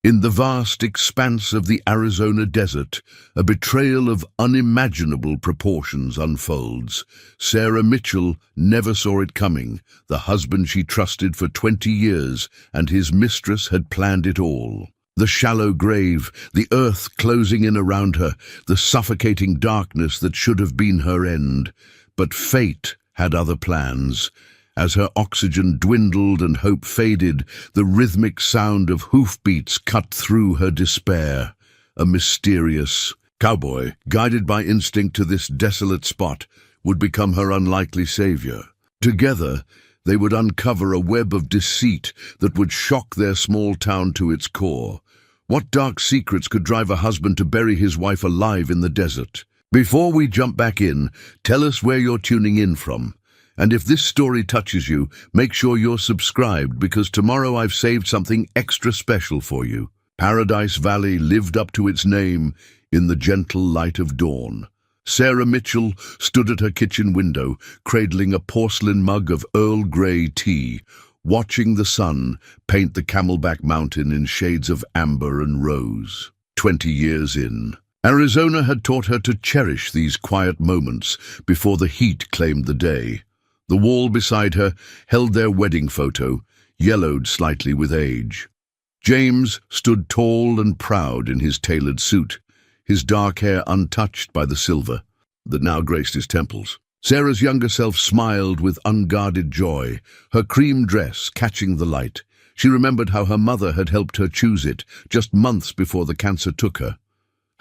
In the vast expanse of the Arizona desert, a betrayal of unimaginable proportions unfolds. Sarah Mitchell never saw it coming. The husband she trusted for 20 years and his mistress had planned it all. The shallow grave, the earth closing in around her, the suffocating darkness that should have been her end. But fate had other plans. As her oxygen dwindled and hope faded, the rhythmic sound of hoofbeats cut through her despair. A mysterious cowboy, guided by instinct to this desolate spot, would become her unlikely savior. Together, they would uncover a web of deceit that would shock their small town to its core. What dark secrets could drive a husband to bury his wife alive in the desert? Before we jump back in, tell us where you're tuning in from. And if this story touches you, make sure you're subscribed, because tomorrow I've saved something extra special for you. Paradise Valley lived up to its name in the gentle light of dawn. Sarah Mitchell stood at her kitchen window, cradling a porcelain mug of Earl Grey tea, watching the sun paint the Camelback Mountain in shades of amber and rose. 20 years in, Arizona had taught her to cherish these quiet moments before the heat claimed the day. The wall beside her held their wedding photo, yellowed slightly with age. James stood tall and proud in his tailored suit, his dark hair untouched by the silver that now graced his temples. Sarah's younger self smiled with unguarded joy, her cream dress catching the light. She remembered how her mother had helped her choose it just months before the cancer took her.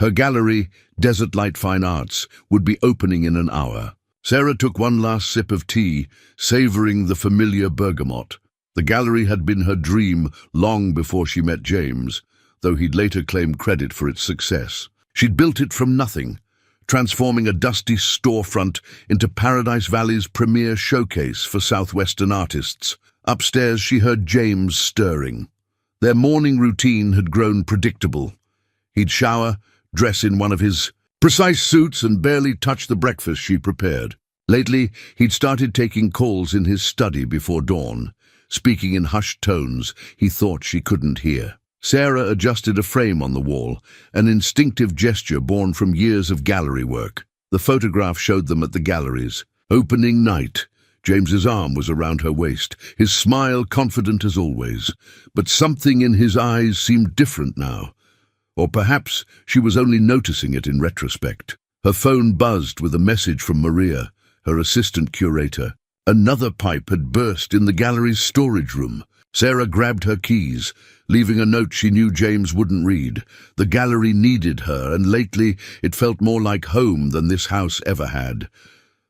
Her gallery, Desert Light Fine Arts, would be opening in an hour. Sarah took one last sip of tea, savoring the familiar bergamot. The gallery had been her dream long before she met James, though he'd later claimed credit for its success. She'd built it from nothing, transforming a dusty storefront into Paradise Valley's premier showcase for Southwestern artists. Upstairs, she heard James stirring. Their morning routine had grown predictable. He'd shower, dress in one of his precise suits, and barely touch the breakfast she prepared. Lately, he'd started taking calls in his study before dawn, speaking in hushed tones he thought she couldn't hear. Sarah adjusted a frame on the wall, an instinctive gesture born from years of gallery work. The photograph showed them at the galleries. Opening night. James's arm was around her waist, his smile confident as always. But something in his eyes seemed different now. Or perhaps she was only noticing it in retrospect. Her phone buzzed with a message from Maria, her assistant curator. Another pipe had burst in the gallery's storage room. Sarah grabbed her keys, leaving a note she knew James wouldn't read. The gallery needed her, and lately it felt more like home than this house ever had.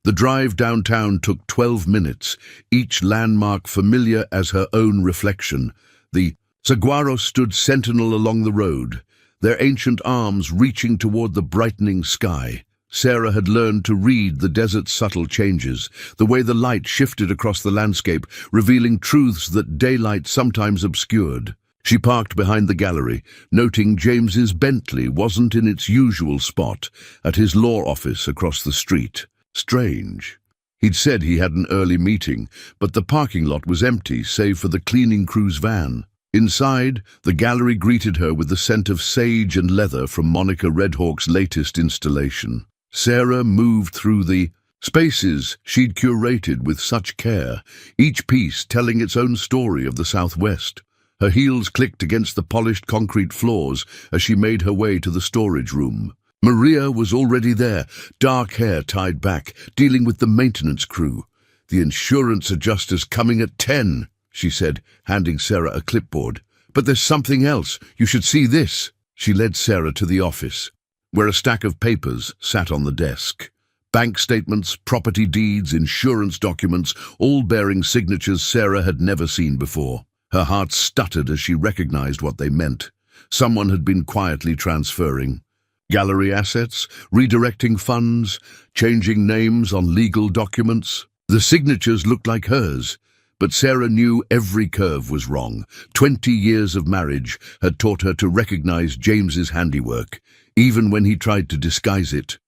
The drive downtown took 12 minutes, each landmark familiar as her own reflection. The saguaros stood sentinel along the road, their ancient arms reaching toward the brightening sky. Sarah had learned to read the desert's subtle changes, the way the light shifted across the landscape, revealing truths that daylight sometimes obscured. She parked behind the gallery, noting James's Bentley wasn't in its usual spot, at his law office across the street. Strange. He'd said he had an early meeting, but the parking lot was empty, save for the cleaning crew's van. Inside, the gallery greeted her with the scent of sage and leather from Monica Redhawk's latest installation. Sarah moved through the spaces she'd curated with such care, each piece telling its own story of the Southwest. Her heels clicked against the polished concrete floors as she made her way to the storage room. Maria was already there, dark hair tied back, dealing with the maintenance crew. "The insurance adjuster's coming at 10, she said, handing Sarah a clipboard. "But there's something else. You should see this." She led Sarah to the office, where a stack of papers sat on the desk. Bank statements, property deeds, insurance documents, all bearing signatures Sarah had never seen before. Her heart stuttered as she recognized what they meant. Someone had been quietly transferring gallery assets, redirecting funds, changing names on legal documents. The signatures looked like hers, but Sarah knew every curve was wrong. 20 years of marriage had taught her to recognize James's handiwork, even when he tried to disguise it.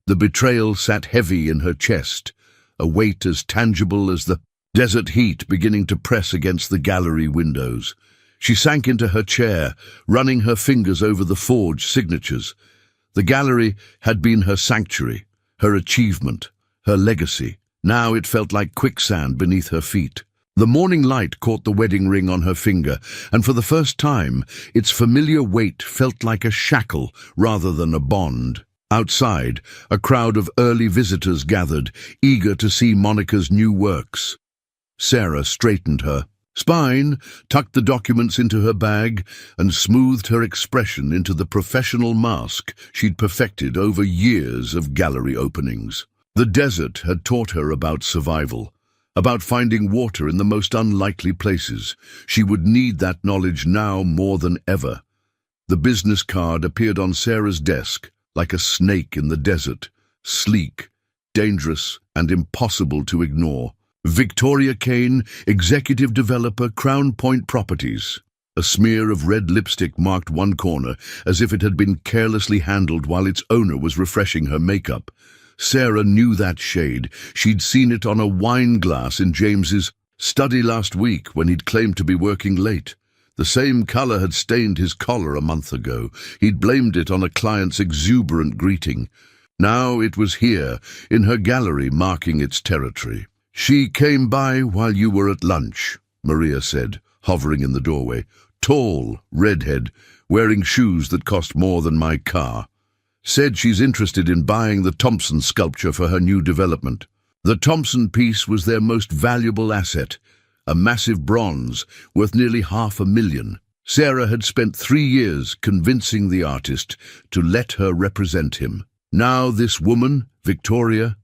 The betrayal sat heavy in her chest, a weight as tangible as the desert heat beginning to press against the gallery windows. She sank into her chair, running her fingers over the forged signatures. The gallery had been her sanctuary, her achievement, her legacy. Now it felt like quicksand beneath her feet. The morning light caught the wedding ring on her finger, and for the first time, its familiar weight felt like a shackle rather than a bond. Outside, a crowd of early visitors gathered, eager to see Monica's new works. Sarah straightened her spine, tucked the documents into her bag, and smoothed her expression into the professional mask she'd perfected over years of gallery openings. The desert had taught her about survival, about finding water in the most unlikely places. She would need that knowledge now more than ever. The business card appeared on Sarah's desk like a snake in the desert, sleek, dangerous, and impossible to ignore. Victoria Kane, Executive Developer, Crown Point Properties. A smear of red lipstick marked one corner, as if it had been carelessly handled while its owner was refreshing her makeup. Sarah knew that shade. She'd seen it on a wine glass in James's study last week when he'd claimed to be working late. The same color had stained his collar a month ago. He'd blamed it on a client's exuberant greeting. Now it was here, in her gallery, marking its territory. "She came by while you were at lunch," Maria said, hovering in the doorway. "Tall, redhead, wearing shoes that cost more than my car. Said she's interested in buying the Thompson sculpture for her new development." The Thompson piece was their most valuable asset, a massive bronze worth nearly $500,000. Sarah had spent 3 years convincing the artist to let her represent him. Now this woman, Victoria,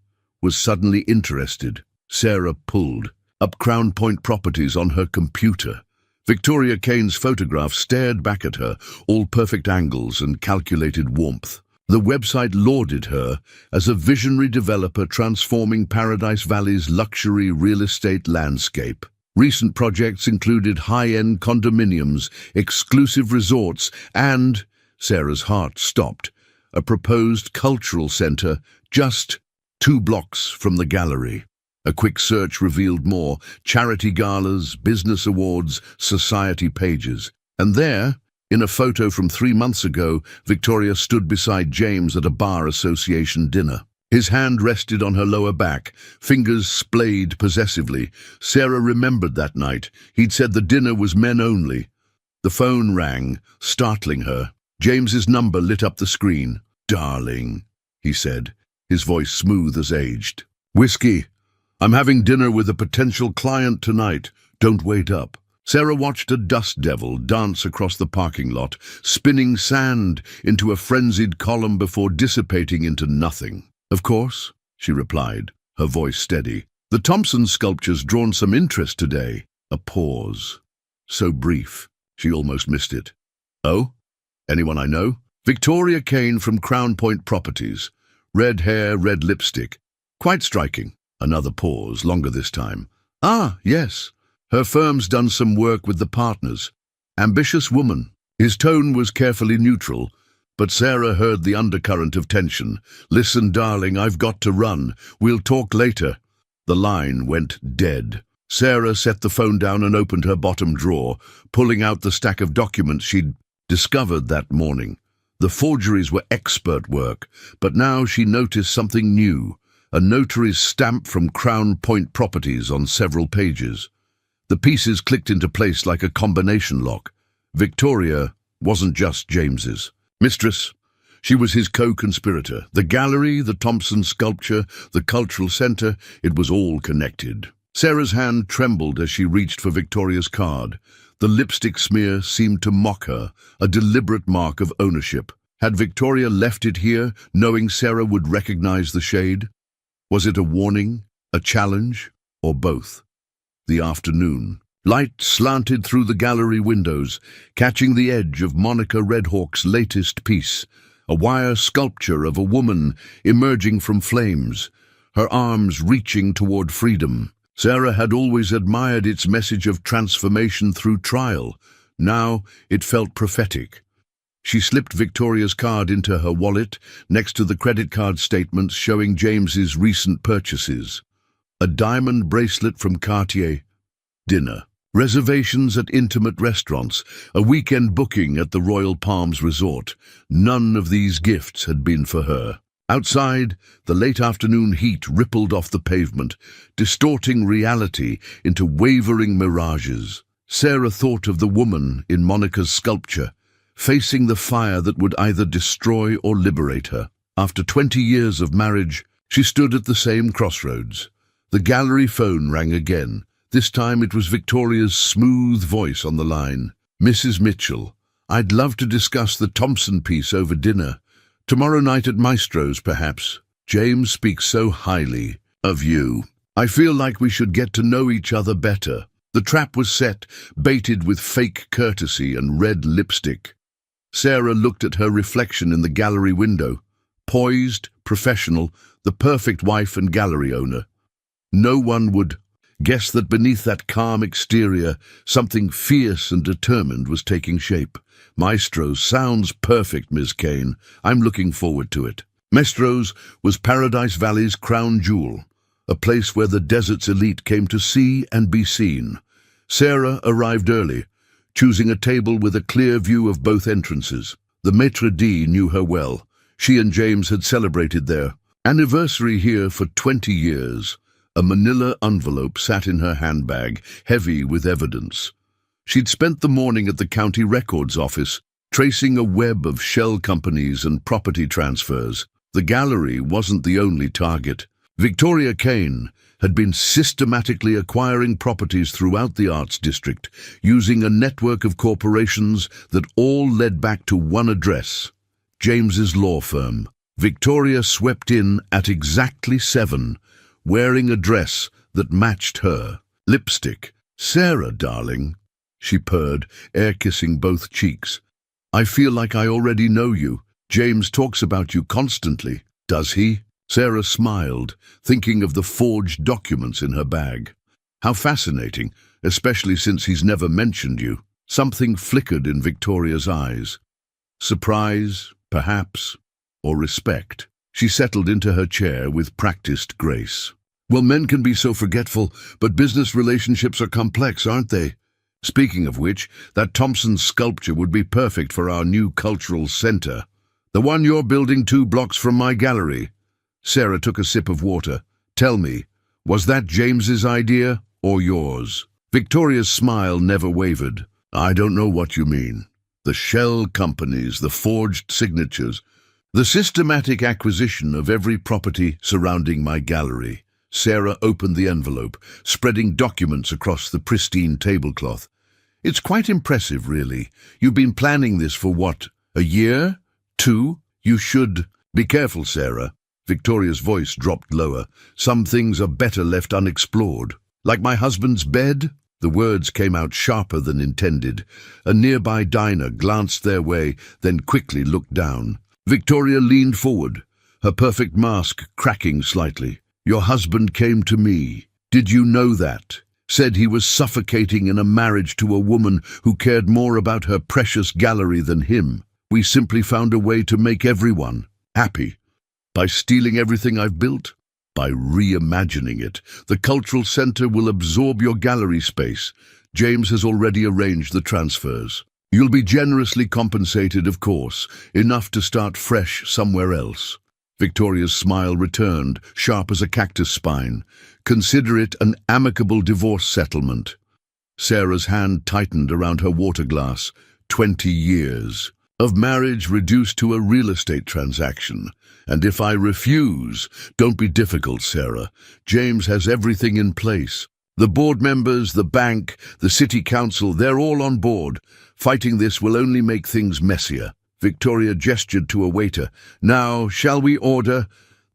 was suddenly interested. Sarah pulled up Crown Point Properties on her computer. Victoria Kane's photograph stared back at her, all perfect angles and calculated warmth. The website lauded her as a visionary developer transforming Paradise Valley's luxury real estate landscape. Recent projects included high-end condominiums, exclusive resorts, and, Sarah's heart stopped, a proposed cultural center just 2 blocks from the gallery. A quick search revealed more: charity galas, business awards, society pages. And there, in a photo from 3 months ago, Victoria stood beside James at a bar association dinner. His hand rested on her lower back, fingers splayed possessively. Sarah remembered that night. He'd said the dinner was men only. The phone rang, startling her. James's number lit up the screen. "Darling," he said, his voice smooth as aged. "Whiskey. I'm having dinner with a potential client tonight. Don't wait up." Sarah watched a dust devil dance across the parking lot, spinning sand into a frenzied column before dissipating into nothing. "Of course," she replied, her voice steady. "The Thompson sculpture's drawn some interest today." A pause. So brief, she almost missed it. "Oh? Anyone I know?" "Victoria Kane from Crown Point Properties. Red hair, red lipstick. Quite striking." Another pause, longer this time. "Ah, yes. Her firm's done some work with the partners. Ambitious woman." His tone was carefully neutral, but Sarah heard the undercurrent of tension. "Listen, darling, I've got to run. We'll talk later." The line went dead. Sarah set the phone down and opened her bottom drawer, pulling out the stack of documents she'd discovered that morning. The forgeries were expert work, but now she noticed something new: a notary's stamp from Crown Point Properties on several pages. The pieces clicked into place like a combination lock. Victoria wasn't just James's. Mistress. She was his co-conspirator. The gallery, the Thompson sculpture, the cultural center, it was all connected. Sarah's hand trembled as she reached for Victoria's card. The lipstick smear seemed to mock her, a deliberate mark of ownership. Had Victoria left it here, knowing Sarah would recognize the shade? Was it a warning, a challenge, or both? The afternoon. Light slanted through the gallery windows, catching the edge of Monica Redhawk's latest piece, a wire sculpture of a woman emerging from flames, her arms reaching toward freedom. Sarah had always admired its message of transformation through trial. Now it felt prophetic. She slipped Victoria's card into her wallet, next to the credit card statements showing James's recent purchases. A diamond bracelet from Cartier. Dinner. Reservations at intimate restaurants, a weekend booking at the Royal Palms Resort. None of these gifts had been for her. Outside, the late afternoon heat rippled off the pavement, distorting reality into wavering mirages. Sarah thought of the woman in Monica's sculpture, facing the fire that would either destroy or liberate her. After 20 years of marriage, she stood at the same crossroads. The gallery phone rang again. This time it was Victoria's smooth voice on the line. "Mrs. Mitchell, I'd love to discuss the Thompson piece over dinner. Tomorrow night at Mistress, perhaps. James speaks so highly of you. I feel like we should get to know each other better." The trap was set, baited with fake courtesy and red lipstick. Sarah looked at her reflection in the gallery window. Poised, professional, the perfect wife and gallery owner. No one would guess that beneath that calm exterior, something fierce and determined was taking shape. "Mistress sounds perfect, Ms. Kane. I'm looking forward to it." Mistress was Paradise Valley's crown jewel, a place where the desert's elite came to see and be seen. Sarah arrived early, choosing a table with a clear view of both entrances. The maitre d' knew her well. She and James had celebrated their anniversary here for 20 years. A manila envelope sat in her handbag, heavy with evidence. She'd spent the morning at the county records office, tracing a web of shell companies and property transfers. The gallery wasn't the only target. Victoria Kane had been systematically acquiring properties throughout the arts district, using a network of corporations that all led back to one address, James's law firm. Victoria swept in at exactly 7, wearing a dress that matched her. Lipstick. "Sarah, darling," she purred, air-kissing both cheeks. "I feel like I already know you. James talks about you constantly." "Does he?" Sarah smiled, thinking of the forged documents in her bag. "How fascinating, especially since he's never mentioned you." Something flickered in Victoria's eyes. Surprise, perhaps, or respect. She settled into her chair with practiced grace. "Well, men can be so forgetful, but business relationships are complex, aren't they? Speaking of which, that Thompson sculpture would be perfect for our new cultural center. The one you're building 2 blocks from my gallery." Sarah took a sip of water. "Tell me, was that James's idea or yours?" Victoria's smile never wavered. "I don't know what you mean. The shell companies, the forged signatures, the systematic acquisition of every property surrounding my gallery." Sarah opened the envelope, spreading documents across the pristine tablecloth. "It's quite impressive, really. You've been planning this for what, a year? 2? You should—" "Be careful, Sarah." Victoria's voice dropped lower. "Some things are better left unexplored." "Like my husband's bed?" The words came out sharper than intended. A nearby diner glanced their way, then quickly looked down. Victoria leaned forward, her perfect mask cracking slightly. "Your husband came to me. Did you know that? Said he was suffocating in a marriage to a woman who cared more about her precious gallery than him. We simply found a way to make everyone happy. By stealing everything I've built? By reimagining it. The cultural center will absorb your gallery space. James has already arranged the transfers. You'll be generously compensated, of course, enough to start fresh somewhere else." Victoria's smile returned, sharp as a cactus spine. "Consider it an amicable divorce settlement." Sarah's hand tightened around her water glass. 20 years of marriage reduced to a real estate transaction. "And if I refuse, don't be difficult, Sarah. James has everything in place. The board members, the bank, the city council, they're all on board. Fighting this will only make things messier." Victoria gestured to a waiter. "Now, shall we order?"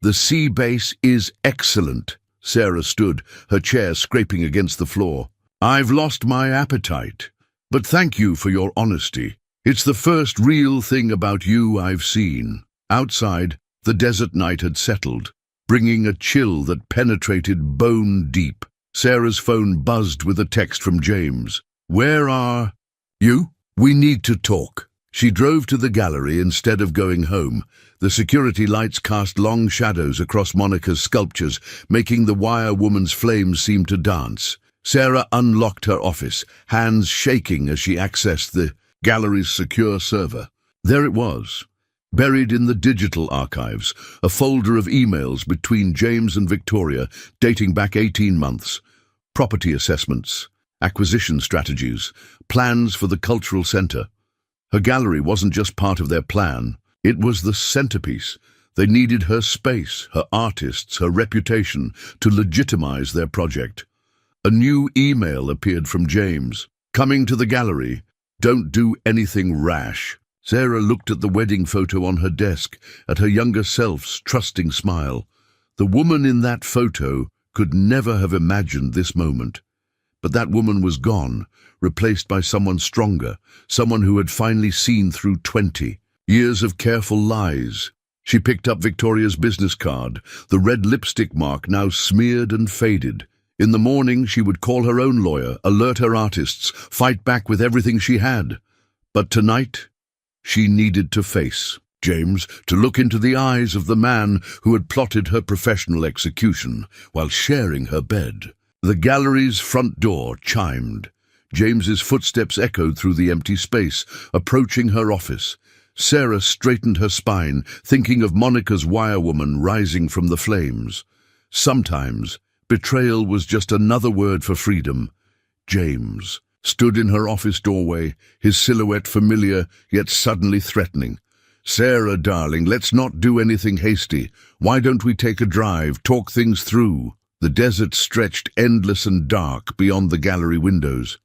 "The sea base is excellent." Sarah stood, her chair scraping against the floor. "I've lost my appetite. But thank you for your honesty. It's the first real thing about you I've seen." Outside, the desert night had settled, bringing a chill that penetrated bone deep. Sarah's phone buzzed with a text from James. "Where are you? We need to talk." She drove to the gallery instead of going home. The security lights cast long shadows across Monica's sculptures, making the wire woman's flames seem to dance. Sarah unlocked her office, hands shaking as she accessed the gallery's secure server. There it was, buried in the digital archives, a folder of emails between James and Victoria dating back 18 months. Property assessments, acquisition strategies, plans for the cultural centre. Her gallery wasn't just part of their plan, it was the centerpiece. They needed her space, her artists, her reputation to legitimize their project. A new email appeared from James. Coming to the gallery. Don't do anything rash. Sarah looked at the wedding photo on her desk, at her younger self's trusting smile. The woman in that photo could never have imagined this moment. But that woman was gone, replaced by someone stronger, someone who had finally seen through 20 years of careful lies. She picked up Victoria's business card, the red lipstick mark now smeared and faded. In the morning, she would call her own lawyer, alert her artists, fight back with everything she had. But tonight, she needed to face James, to look into the eyes of the man who had plotted her professional execution while sharing her bed. The gallery's front door chimed. James's footsteps echoed through the empty space, approaching her office. Sarah straightened her spine, thinking of Monica's wirewoman rising from the flames. Sometimes, betrayal was just another word for freedom. James stood in her office doorway, his silhouette familiar yet suddenly threatening. Sarah, darling, let's not do anything hasty. Why don't we take a drive, talk things through? The desert stretched endless and dark beyond the gallery windows.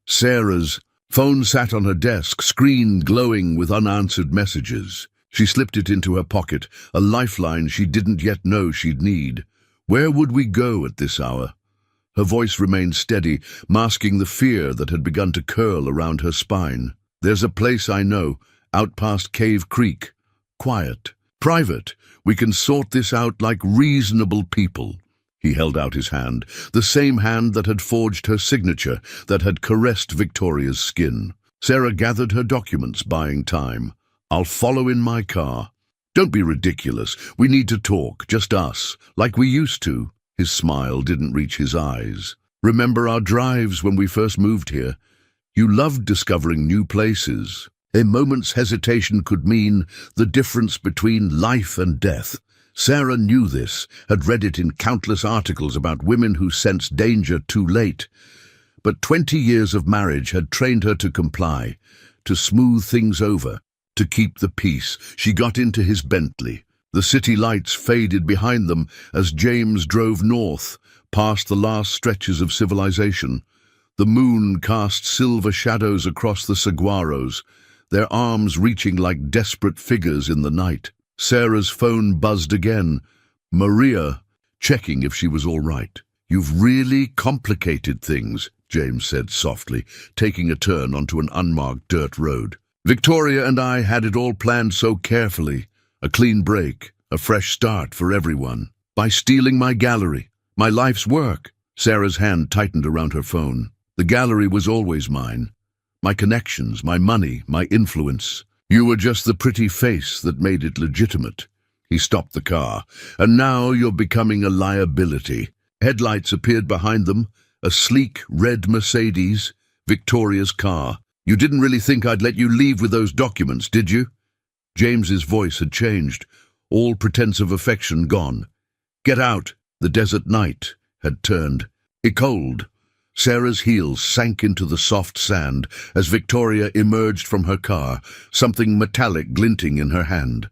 Sarah's phone sat on her desk, screen glowing with unanswered messages. She slipped it into her pocket, a lifeline she didn't yet know she'd need. Where would we go at this hour? Her voice remained steady, masking the fear that had begun to curl around her spine. There's a place I know, out past Cave Creek. Quiet, private. We can sort this out like reasonable people. He held out his hand, the same hand that had forged her signature, that had caressed Victoria's skin. Sarah gathered her documents, buying time. I'll follow in my car. Don't be ridiculous. We need to talk, just us, like we used to. His smile didn't reach his eyes. Remember our drives when we first moved here? You loved discovering new places. A moment's hesitation could mean the difference between life and death. Sarah knew this, had read it in countless articles about women who sensed danger too late. But 20 years of marriage had trained her to comply, to smooth things over, to keep the peace. She got into his Bentley. The city lights faded behind them as James drove north, past the last stretches of civilization. The moon cast silver shadows across the saguaros, their arms reaching like desperate figures in the night. Sarah's phone buzzed again. Maria, checking if she was all right. You've really complicated things, James said softly, taking a turn onto an unmarked dirt road. Victoria and I had it all planned so carefully. A clean break, a fresh start for everyone. By stealing my gallery, my life's work. Sarah's hand tightened around her phone. The gallery was always mine. My connections, my money, my influence. You were just the pretty face that made it legitimate. He stopped the car. And now you're becoming a liability. Headlights appeared behind them, a sleek red Mercedes, Victoria's car. You didn't really think I'd let you leave with those documents, did you? James's voice had changed, all pretense of affection gone. Get out. The desert night had turned cold. Sarah's heels sank into the soft sand as Victoria emerged from her car, something metallic glinting in her hand.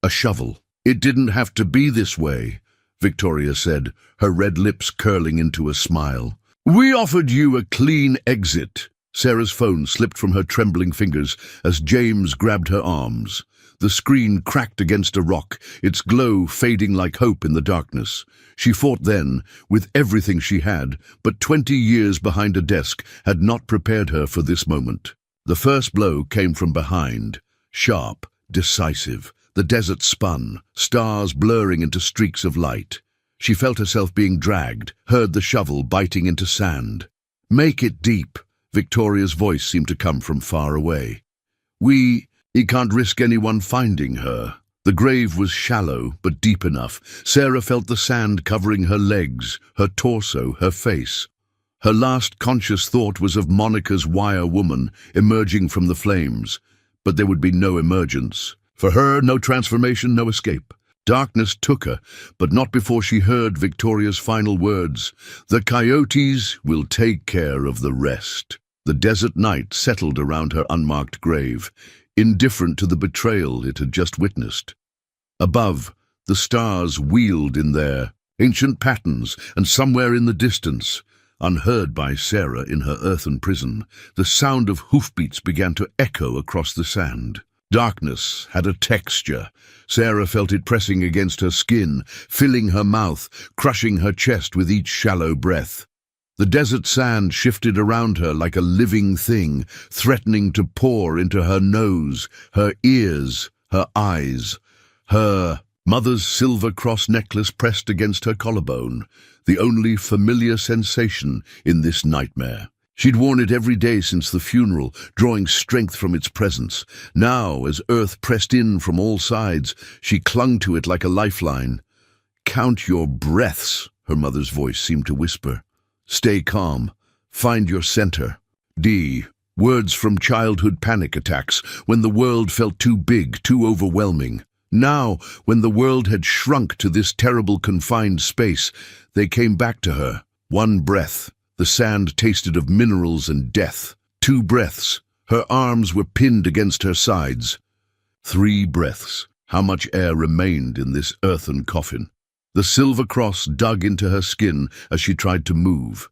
A shovel. It didn't have to be this way, Victoria said, her red lips curling into a smile. We offered you a clean exit. Sarah's phone slipped from her trembling fingers as James grabbed her arms. The screen cracked against a rock, its glow fading like hope in the darkness. She fought then, with everything she had, but 20 years behind a desk had not prepared her for this moment. The first blow came from behind, sharp, decisive. The desert spun, stars blurring into streaks of light. She felt herself being dragged, heard the shovel biting into sand. Make it deep. Victoria's voice seemed to come from far away. He can't risk anyone finding her. The grave was shallow, but deep enough. Sarah felt the sand covering her legs, her torso, her face. Her last conscious thought was of Monica's wire woman emerging from the flames, but there would be no emergence. For her, no transformation, no escape. Darkness took her, but not before she heard Victoria's final words. "The coyotes will take care of the rest." The desert night settled around her unmarked grave, indifferent to the betrayal it had just witnessed. Above, the stars wheeled in their ancient patterns, and somewhere in the distance, unheard by Sarah in her earthen prison, the sound of hoofbeats began to echo across the sand. Darkness had a texture. Sarah felt it pressing against her skin, filling her mouth, crushing her chest with each shallow breath. The desert sand shifted around her like a living thing, threatening to pour into her nose, her ears, her eyes. Her mother's silver cross necklace pressed against her collarbone, the only familiar sensation in this nightmare. She'd worn it every day since the funeral, drawing strength from its presence. Now, as earth pressed in from all sides, she clung to it like a lifeline. "Count your breaths," her mother's voice seemed to whisper. "Stay calm. Find your center." Words from childhood panic attacks, when the world felt too big, too overwhelming. Now, when the world had shrunk to this terrible confined space, they came back to her. One breath. The sand tasted of minerals and death. 2 breaths. Her arms were pinned against her sides. 3 breaths. How much air remained in this earthen coffin? The silver cross dug into her skin as she tried to move.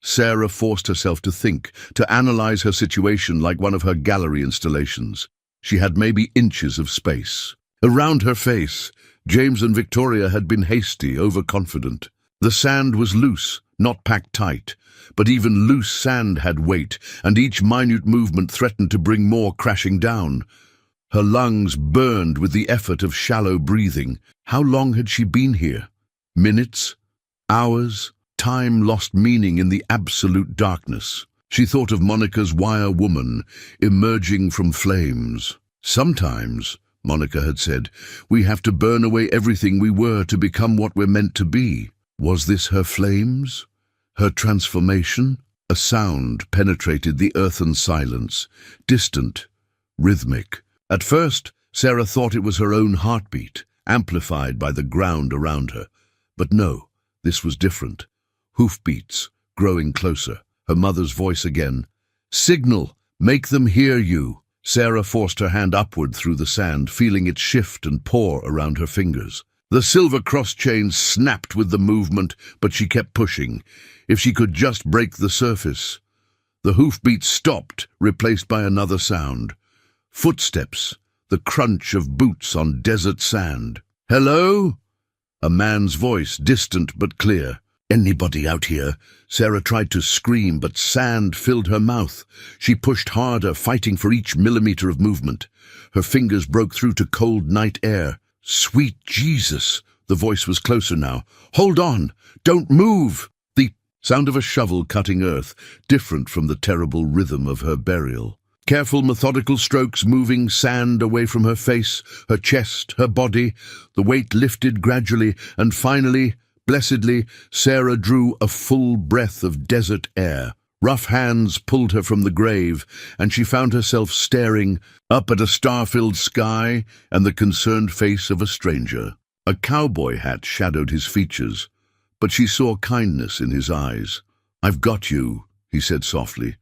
Sarah forced herself to think, to analyze her situation like one of her gallery installations. She had maybe inches of space. Around her face, James and Victoria had been hasty, overconfident. The sand was loose, not packed tight, but even loose sand had weight, and each minute movement threatened to bring more crashing down. Her lungs burned with the effort of shallow breathing. How long had she been here? Minutes? Hours? Time lost meaning in the absolute darkness. She thought of Monica's wire woman emerging from flames. "Sometimes," Monica had said, "we have to burn away everything we were to become what we're meant to be." Was this her flames? Her transformation? A sound penetrated the earthen silence, distant, rhythmic. At first, Sarah thought it was her own heartbeat, amplified by the ground around her. But no, this was different. Hoofbeats, growing closer. Her mother's voice again. "Signal! Make them hear you!" Sarah forced her hand upward through the sand, feeling it shift and pour around her fingers. The silver cross chain snapped with the movement, but she kept pushing. If she could just break the surface. The hoofbeat stopped, replaced by another sound. Footsteps, the crunch of boots on desert sand. "Hello?" A man's voice, distant but clear. "Anybody out here?" Sarah tried to scream, but sand filled her mouth. She pushed harder, fighting for each millimeter of movement. Her fingers broke through to cold night air. "Sweet Jesus!" The voice was closer now. "Hold on! Don't move!" The sound of a shovel cutting earth, different from the terrible rhythm of her burial. Careful, methodical strokes moving sand away from her face, her chest, her body. The weight lifted gradually, and finally, blessedly, Sarah drew a full breath of desert air. Rough hands pulled her from the grave, and she found herself staring up at a star-filled sky and the concerned face of a stranger. A cowboy hat shadowed his features, but she saw kindness in his eyes. "I've got you," he said softly.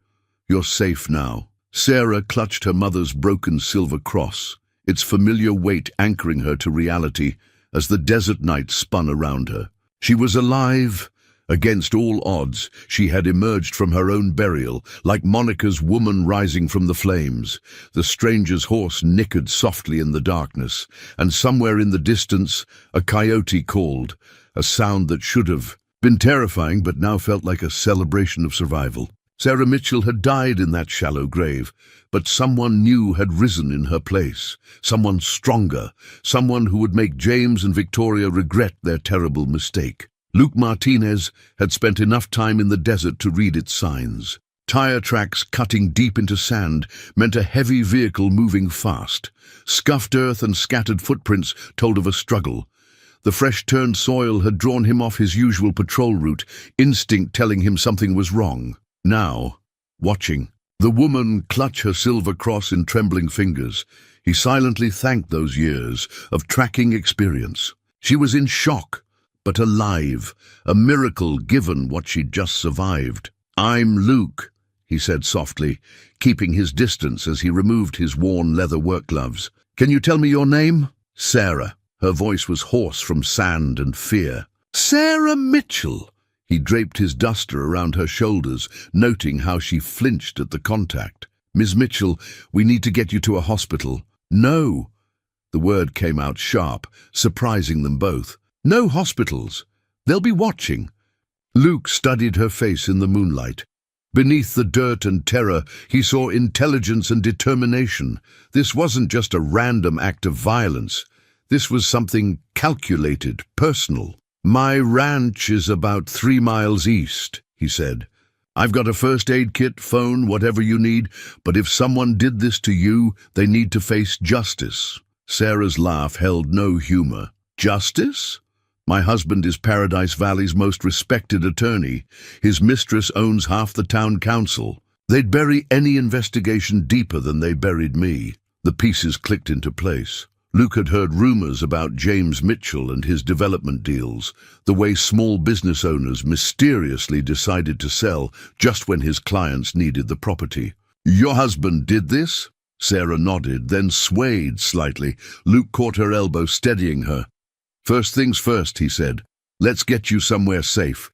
"You're safe now." Sarah clutched her mother's broken silver cross, its familiar weight anchoring her to reality as the desert night spun around her. She was alive. Against all odds, she had emerged from her own burial, like Monica's woman rising from the flames. The stranger's horse nickered softly in the darkness, and somewhere in the distance, a coyote called, a sound that should have been terrifying but now felt like a celebration of survival. Sarah Mitchell had died in that shallow grave, but someone new had risen in her place, someone stronger, someone who would make James and Victoria regret their terrible mistake. Luke Martinez had spent enough time in the desert to read its signs. Tire tracks cutting deep into sand meant a heavy vehicle moving fast. Scuffed earth and scattered footprints told of a struggle. The fresh-turned soil had drawn him off his usual patrol route, instinct telling him something was wrong. Now, watching the woman clutch her silver cross in trembling fingers, he silently thanked those years of tracking experience. She was in shock, but alive, a miracle given what she'd just survived. "I'm Luke," he said softly, keeping his distance as he removed his worn leather work gloves. "Can you tell me your name?" "Sarah." Her voice was hoarse from sand and fear. "Sarah Mitchell!" He draped his duster around her shoulders, noting how she flinched at the contact. "Miss Mitchell, we need to get you to a hospital." "No!" The word came out sharp, surprising them both. "No hospitals. They'll be watching." Luke studied her face in the moonlight. Beneath the dirt and terror, he saw intelligence and determination. This wasn't just a random act of violence. This was something calculated, personal. "My ranch is about 3 miles east," he said. "I've got a first aid kit, phone, whatever you need, but if someone did this to you, they need to face justice." Sarah's laugh held no humor. "Justice? My husband is Paradise Valley's most respected attorney. His mistress owns half the town council. They'd bury any investigation deeper than they buried me." The pieces clicked into place. Luke had heard rumors about James Mitchell and his development deals, the way small business owners mysteriously decided to sell just when his clients needed the property. "Your husband did this?" Sarah nodded, then swayed slightly. Luke caught her elbow, steadying her. "First things first," he said. "Let's get you somewhere safe.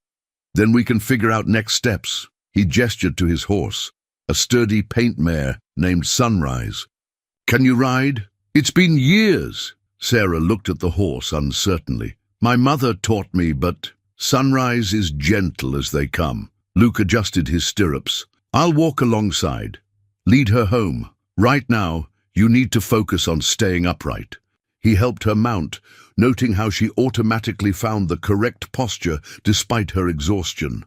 Then we can figure out next steps." He gestured to his horse, a sturdy paint mare named Sunrise. "Can you ride?" "It's been years." Sarah looked at the horse uncertainly. "My mother taught me, but Sunrise is gentle as they come." Luke adjusted his stirrups. "I'll walk alongside. Lead her home. Right now, you need to focus on staying upright." He helped her mount, noting how she automatically found the correct posture despite her exhaustion.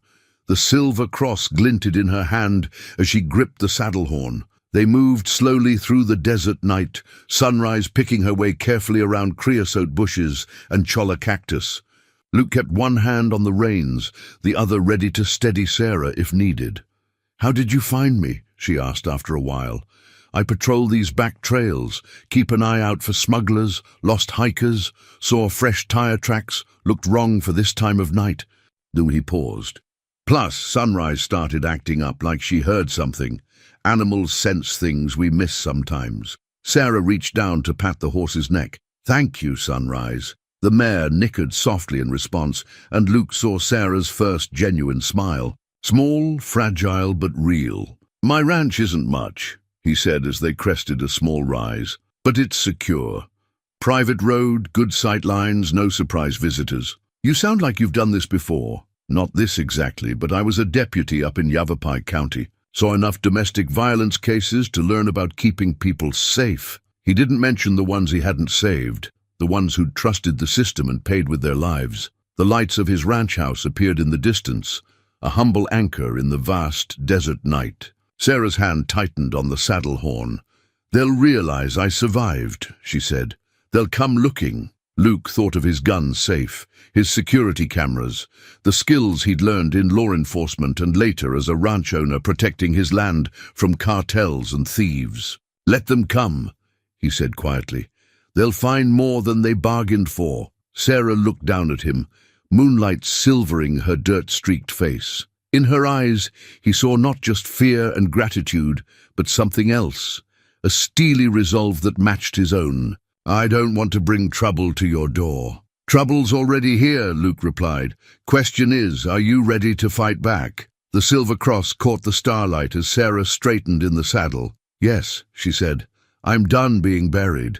The silver cross glinted in her hand as she gripped the saddle horn. They moved slowly through the desert night, Sunrise picking her way carefully around creosote bushes and cholla cactus. Luke kept one hand on the reins, the other ready to steady Sarah if needed. "How did you find me?" she asked after a while. "I patrol these back trails, keep an eye out for smugglers, lost hikers, saw fresh tire tracks, looked wrong for this time of night." Then he paused. "Plus, Sunrise started acting up like she heard something. Animals sense things we miss sometimes." Sarah reached down to pat the horse's neck. "Thank you, Sunrise." The mare nickered softly in response, and Luke saw Sarah's first genuine smile. Small, fragile, but real. "My ranch isn't much," he said as they crested a small rise, "but it's secure. Private road, good sight lines, no surprise visitors." "You sound like you've done this before." "Not this exactly, but I was a deputy up in Yavapai County. Saw enough domestic violence cases to learn about keeping people safe." He didn't mention the ones he hadn't saved, the ones who'd trusted the system and paid with their lives. The lights of his ranch house appeared in the distance, a humble anchor in the vast desert night. Sarah's hand tightened on the saddle horn. "They'll realize I survived," she said. "They'll come looking." Luke thought of his gun safe, his security cameras, the skills he'd learned in law enforcement and later as a ranch owner protecting his land from cartels and thieves. "Let them come," he said quietly. "They'll find more than they bargained for." Sarah looked down at him, moonlight silvering her dirt-streaked face. In her eyes, he saw not just fear and gratitude, but something else, a steely resolve that matched his own. "I don't want to bring trouble to your door." "Trouble's already here," Luke replied. "Question is, are you ready to fight back?" The silver cross caught the starlight as Sarah straightened in the saddle. "Yes," she said. "I'm done being buried."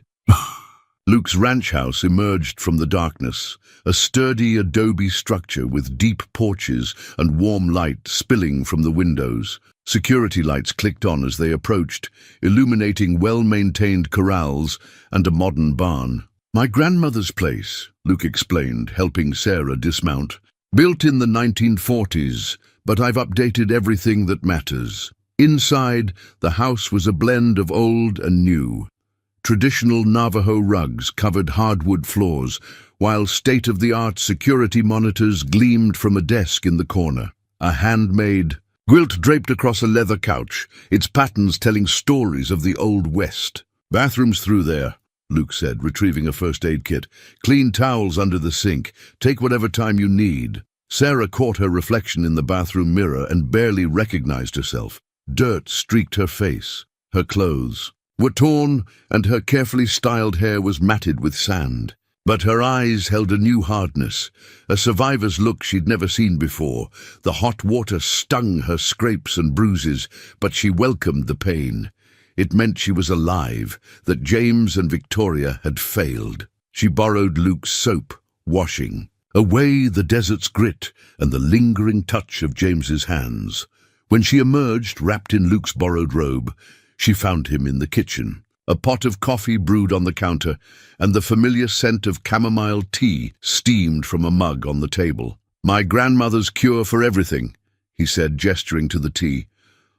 Luke's ranch house emerged from the darkness, a sturdy adobe structure with deep porches and warm light spilling from the windows. Security lights clicked on as they approached, illuminating well-maintained corrals and a modern barn. "My grandmother's place," Luke explained, helping Sarah dismount. "Built in the 1940s, but I've updated everything that matters." Inside, the house was a blend of old and new. Traditional Navajo rugs covered hardwood floors, while state-of-the-art security monitors gleamed from a desk in the corner. A handmade quilt draped across a leather couch, its patterns telling stories of the Old West. "Bathroom's through there," Luke said, retrieving a first aid kit. "Clean towels under the sink. Take whatever time you need." Sarah caught her reflection in the bathroom mirror and barely recognized herself. Dirt streaked her face. Her clothes were torn, and her carefully styled hair was matted with sand. But her eyes held a new hardness, a survivor's look she'd never seen before. The hot water stung her scrapes and bruises, but she welcomed the pain. It meant she was alive, that James and Victoria had failed. She borrowed Luke's soap, washing away the desert's grit and the lingering touch of James's hands. When she emerged, wrapped in Luke's borrowed robe, she found him in the kitchen. A pot of coffee brewed on the counter, and the familiar scent of chamomile tea steamed from a mug on the table. "My grandmother's cure for everything," he said, gesturing to the tea.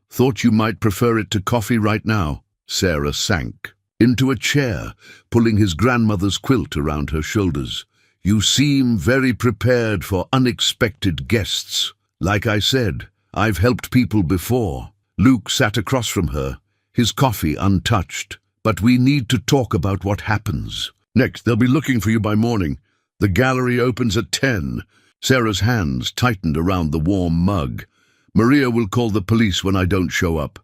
"Thought you might prefer it to coffee right now." Sarah sank into a chair, pulling his grandmother's quilt around her shoulders. "You seem very prepared for unexpected guests. Like I said, I've helped people before." Luke sat across from her, his coffee untouched. "But we need to talk about what happens next. They'll be looking for you by morning. The gallery opens at 10. Sarah's hands tightened around the warm mug. "Maria will call the police when I don't show up.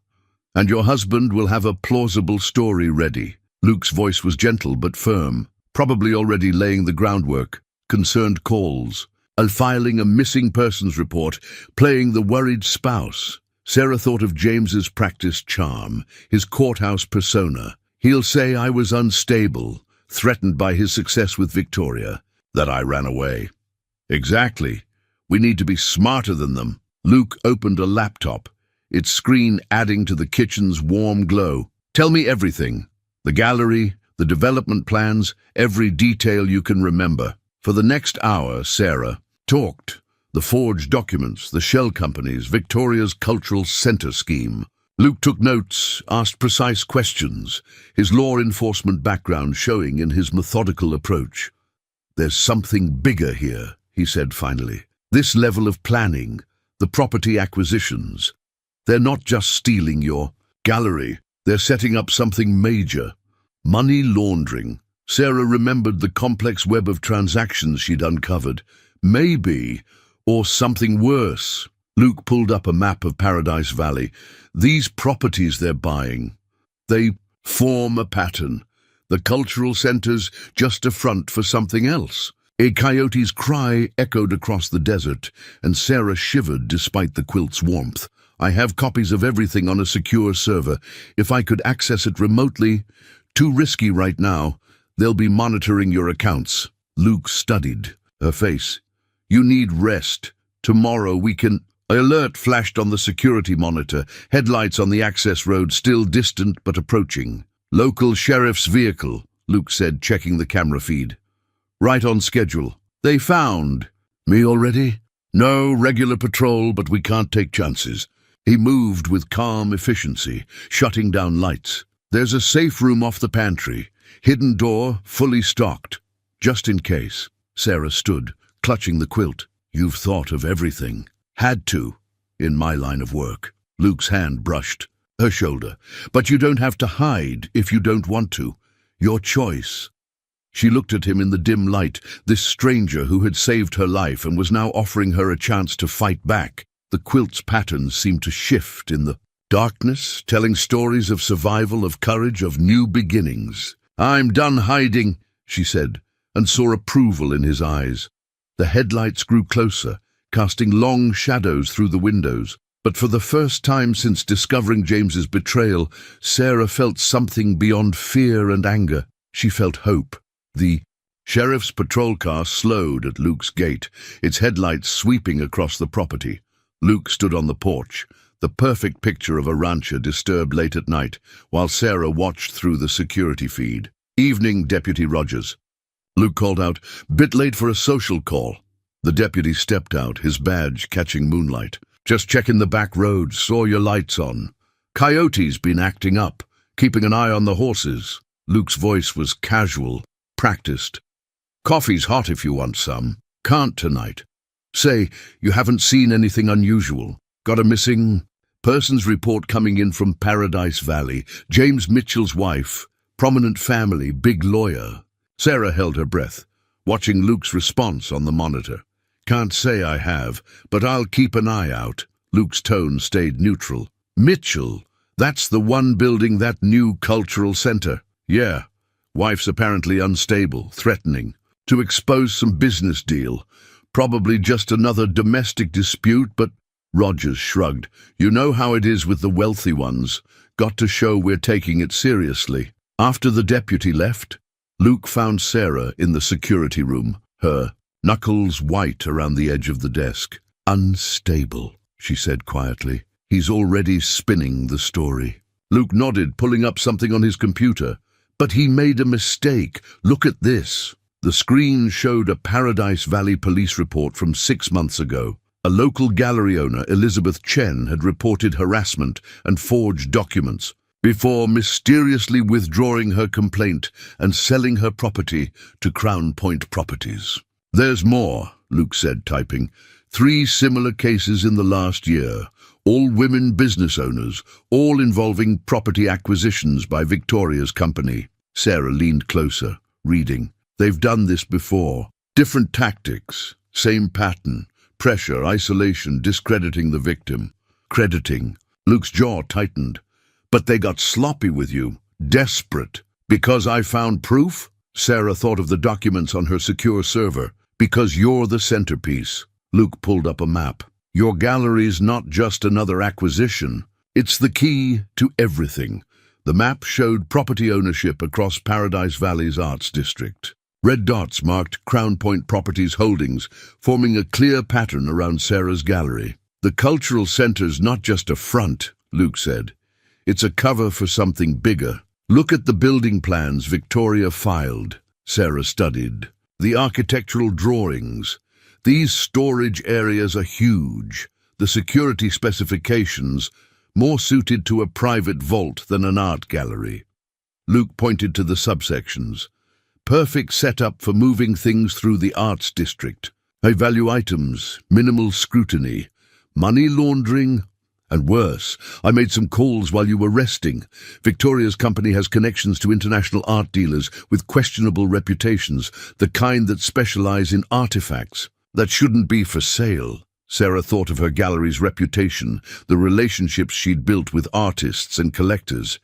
And your husband will have a plausible story ready." Luke's voice was gentle but firm, probably already laying the groundwork. Concerned calls, filing a missing persons report, playing the worried spouse. Sarah thought of James's practiced charm, his courthouse persona. "He'll say I was unstable, threatened by his success with Victoria, that I ran away." "Exactly. We need to be smarter than them." Luke opened a laptop, its screen adding to the kitchen's warm glow. "Tell me everything. The gallery, the development plans, every detail you can remember." For the next hour, Sarah talked. The forged documents, the shell companies, Victoria's cultural center scheme. Luke took notes, asked precise questions, his law enforcement background showing in his methodical approach. "There's something bigger here," he said finally. "This level of planning, the property acquisitions. They're not just stealing your gallery, they're setting up something major. Money laundering." Sarah remembered the complex web of transactions she'd uncovered. Maybe, or something worse. Luke pulled up a map of Paradise Valley. These properties they're buying, they form a pattern. The cultural center's just a front for something else. A coyote's cry echoed across the desert, and Sarah shivered despite the quilt's warmth. "I have copies of everything on a secure server. If I could access it remotely, too risky right now. They'll be monitoring your accounts." Luke studied her face. "You need rest. Tomorrow we can—" Alert flashed on the security monitor, headlights on the access road still distant but approaching. "Local sheriff's vehicle," Luke said, checking the camera feed. "Right on schedule." "They found me already?" "No, regular patrol, but we can't take chances." He moved with calm efficiency, shutting down lights. "There's a safe room off the pantry. Hidden door, fully stocked. Just in case." Sarah stood, clutching the quilt. "You've thought of everything." "Had to, in my line of work." Luke's hand brushed her shoulder. "But you don't have to hide if you don't want to. Your choice." She looked at him in the dim light, this stranger who had saved her life and was now offering her a chance to fight back. The quilt's patterns seemed to shift in the darkness, telling stories of survival, of courage, of new beginnings. "I'm done hiding," she said, and saw approval in his eyes. The headlights grew closer, casting long shadows through the windows. But for the first time since discovering James's betrayal, Sarah felt something beyond fear and anger. She felt hope. The sheriff's patrol car slowed at Luke's gate, its headlights sweeping across the property. Luke stood on the porch, the perfect picture of a rancher disturbed late at night, while Sarah watched through the security feed. "Evening, Deputy Rogers." Luke called out, "Bit late for a social call." The deputy stepped out, his badge catching moonlight. "Just checking the back roads, saw your lights on. Coyote's been acting up, keeping an eye on the horses." Luke's voice was casual, practiced. "Coffee's hot if you want some. Can't tonight. Say, you haven't seen anything unusual. Got a missing persons report coming in from Paradise Valley. James Mitchell's wife, prominent family, big lawyer." Sarah held her breath, watching Luke's response on the monitor. "Can't say I have, but I'll keep an eye out." Luke's tone stayed neutral. "Mitchell, that's the one building that new cultural center." "Yeah. Wife's apparently unstable, threatening to expose some business deal. Probably just another domestic dispute, but—" Rogers shrugged. "You know how it is with the wealthy ones. Got to show we're taking it seriously." After the deputy left, Luke found Sarah in the security room, her knuckles white around the edge of the desk. "Unstable," she said quietly. "He's already spinning the story." Luke nodded, pulling up something on his computer. "But he made a mistake. Look at this." The screen showed a Paradise Valley police report from 6 months ago. A local gallery owner, Elizabeth Chen, had reported harassment and forged documents before mysteriously withdrawing her complaint and selling her property to Crown Point Properties. "There's more," Luke said, typing. 3 similar cases in the last year, all women business owners, all involving property acquisitions by Victoria's company. Sarah leaned closer, reading. "They've done this before. Different tactics, same pattern. Pressure, isolation, discrediting the victim. Crediting." Luke's jaw tightened. "But they got sloppy with you. Desperate. Because I found proof?" Sarah thought of the documents on her secure server. "Because you're the centerpiece." Luke pulled up a map. "Your gallery's not just another acquisition. It's the key to everything." The map showed property ownership across Paradise Valley's Arts District. Red dots marked Crown Point Properties holdings, forming a clear pattern around Sarah's gallery. "The cultural center's not just a front," Luke said. "It's a cover for something bigger. Look at the building plans Victoria filed." Sarah studied. "The architectural drawings. These storage areas are huge. The security specifications, more suited to a private vault than an art gallery." Luke pointed to the subsections. "Perfect setup for moving things through the arts district. High-value items, minimal scrutiny, money laundering, and worse. I made some calls while you were resting. Victoria's company has connections to international art dealers with questionable reputations, the kind that specialize in artifacts that shouldn't be for sale." Sarah thought of her gallery's reputation, the relationships she'd built with artists and collectors.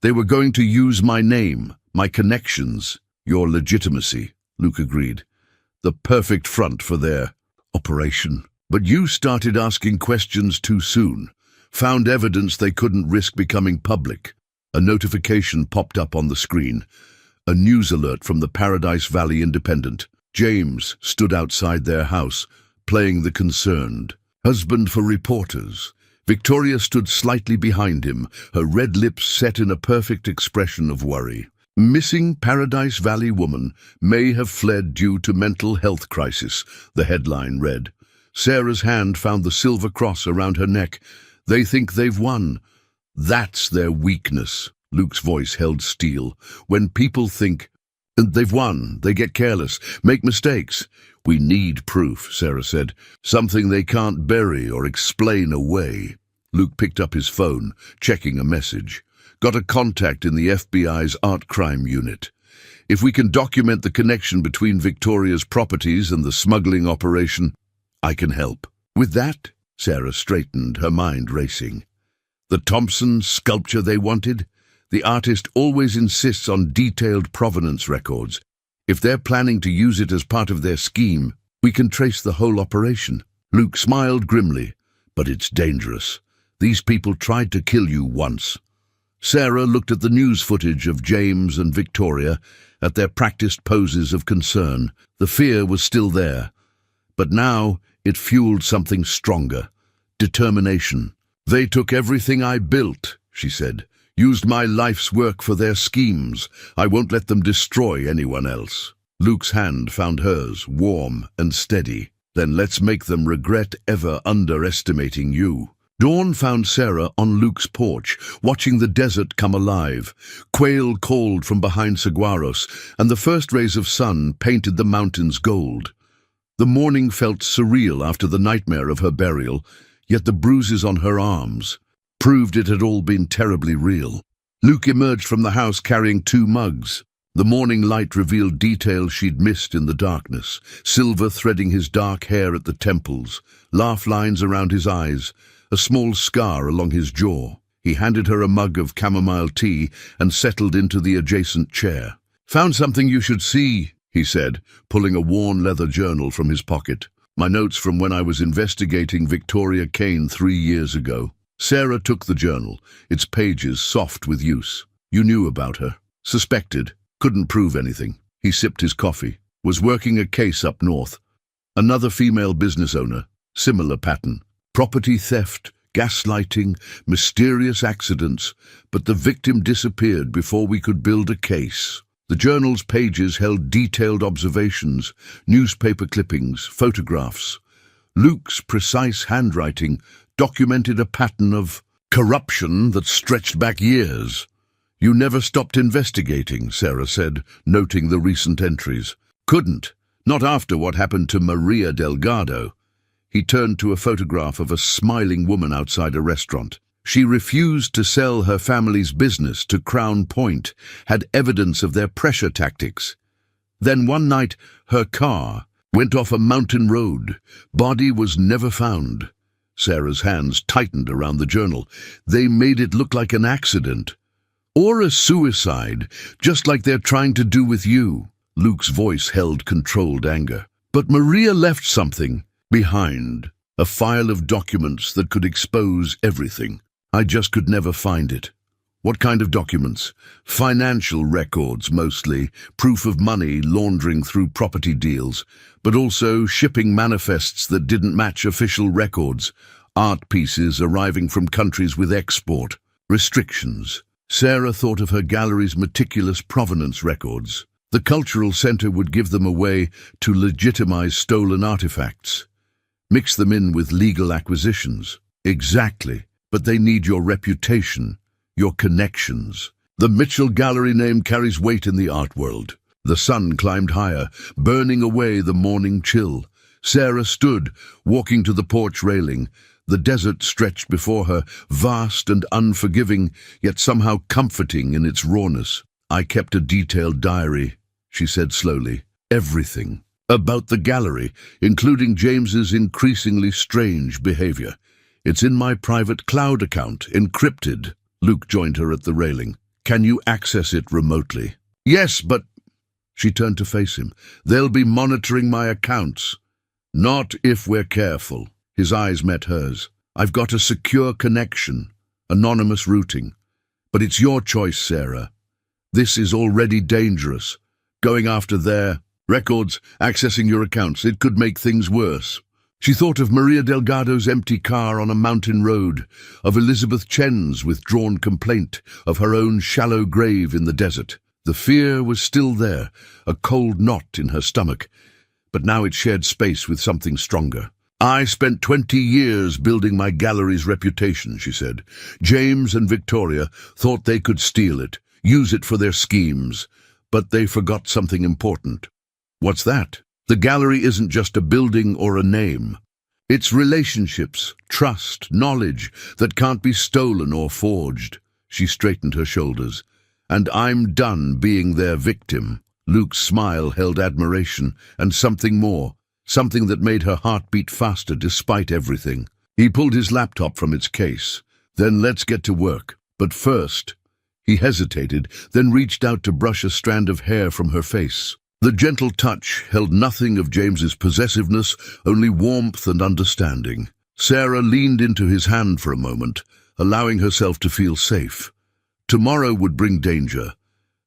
"They were going to use my name, my connections." "Your legitimacy," Luke agreed. "The perfect front for their operation. But you started asking questions too soon. Found evidence they couldn't risk becoming public." A notification popped up on the screen. A news alert from the Paradise Valley Independent. James stood outside their house, playing the concerned husband for reporters. Victoria stood slightly behind him, her red lips set in a perfect expression of worry. "Missing Paradise Valley woman may have fled due to mental health crisis," the headline read. Sarah's hand found the silver cross around her neck. "They think they've won." "That's their weakness," Luke's voice held steel. "When people think they've won, they get careless, make mistakes." "We need proof," Sarah said. "Something they can't bury or explain away." Luke picked up his phone, checking a message. "Got a contact in the FBI's art crime unit. If we can document the connection between Victoria's properties and the smuggling operation, I can help." "With that?" Sarah straightened, her mind racing. "The Thompson sculpture they wanted? The artist always insists on detailed provenance records. If they're planning to use it as part of their scheme, we can trace the whole operation." Luke smiled grimly. "But it's dangerous. These people tried to kill you once." Sarah looked at the news footage of James and Victoria, at their practiced poses of concern. The fear was still there, but now it fueled something stronger. Determination. "They took everything I built," she said. "Used my life's work for their schemes. I won't let them destroy anyone else." Luke's hand found hers, warm and steady. "Then let's make them regret ever underestimating you." Dawn found Sarah on Luke's porch, watching the desert come alive. Quail called from behind saguaros, and the first rays of sun painted the mountains gold. The morning felt surreal after the nightmare of her burial, yet the bruises on her arms proved it had all been terribly real. Luke emerged from the house carrying 2 mugs. The morning light revealed details she'd missed in the darkness: silver threading his dark hair at the temples, laugh lines around his eyes, a small scar along his jaw. He handed her a mug of chamomile tea and settled into the adjacent chair. "Found something you should see," he said, pulling a worn leather journal from his pocket. "My notes from when I was investigating Victoria Kane 3 years ago." Sarah took the journal, its pages soft with use. "You knew about her. Suspected. Couldn't prove anything." He sipped his coffee. "Was working a case up north. Another female business owner. Similar pattern. Property theft, gaslighting, mysterious accidents, but the victim disappeared before we could build a case." The journal's pages held detailed observations, newspaper clippings, photographs. Luke's precise handwriting documented a pattern of corruption that stretched back years. "You never stopped investigating," Sarah said, noting the recent entries. "Couldn't. Not after what happened to Maria Delgado." He turned to a photograph of a smiling woman outside a restaurant. She refused to sell her family's business to Crown Point, had evidence of their pressure tactics. Then one night, her car went off a mountain road. Body was never found. Sarah's hands tightened around the journal. "They made it look like an accident. Or a suicide, just like they're trying to do with you." Luke's voice held controlled anger. "But Maria left something behind, a file of documents that could expose everything. I just could never find it." "What kind of documents?" "Financial records, mostly. Proof of money laundering through property deals, but also shipping manifests that didn't match official records. Art pieces arriving from countries with export restrictions." Sarah thought of her gallery's meticulous provenance records. The cultural center would give them a way to legitimize stolen artifacts. Mix them in with legal acquisitions. "Exactly, but they need your reputation, your connections." The Mitchell Gallery name carries weight in the art world. The sun climbed higher, burning away the morning chill. Sarah stood, walking to the porch railing. The desert stretched before her, vast and unforgiving, yet somehow comforting in its rawness. "I kept a detailed diary," she said slowly. "Everything. About the gallery, including James's increasingly strange behavior. It's in my private cloud account, encrypted." Luke joined her at the railing. "Can you access it remotely?" "Yes, but—" She turned to face him. "They'll be monitoring my accounts." "Not if we're careful." His eyes met hers. "I've got a secure connection, anonymous routing. But it's your choice, Sarah. This is already dangerous. Going after their records, accessing your accounts, it could make things worse." She thought of Maria Delgado's empty car on a mountain road, of Elizabeth Chen's withdrawn complaint, of her own shallow grave in the desert. The fear was still there, a cold knot in her stomach, but now it shared space with something stronger. "I spent 20 years building my gallery's reputation," she said. "James and Victoria thought they could steal it, use it for their schemes, but they forgot something important." "What's that?" "The gallery isn't just a building or a name. It's relationships, trust, knowledge that can't be stolen or forged." She straightened her shoulders. "And I'm done being their victim." Luke's smile held admiration and something more, something that made her heart beat faster despite everything. He pulled his laptop from its case. "Then let's get to work. But first—" He hesitated, then reached out to brush a strand of hair from her face. The gentle touch held nothing of James's possessiveness, only warmth and understanding. Sarah leaned into his hand for a moment, allowing herself to feel safe. Tomorrow would bring danger,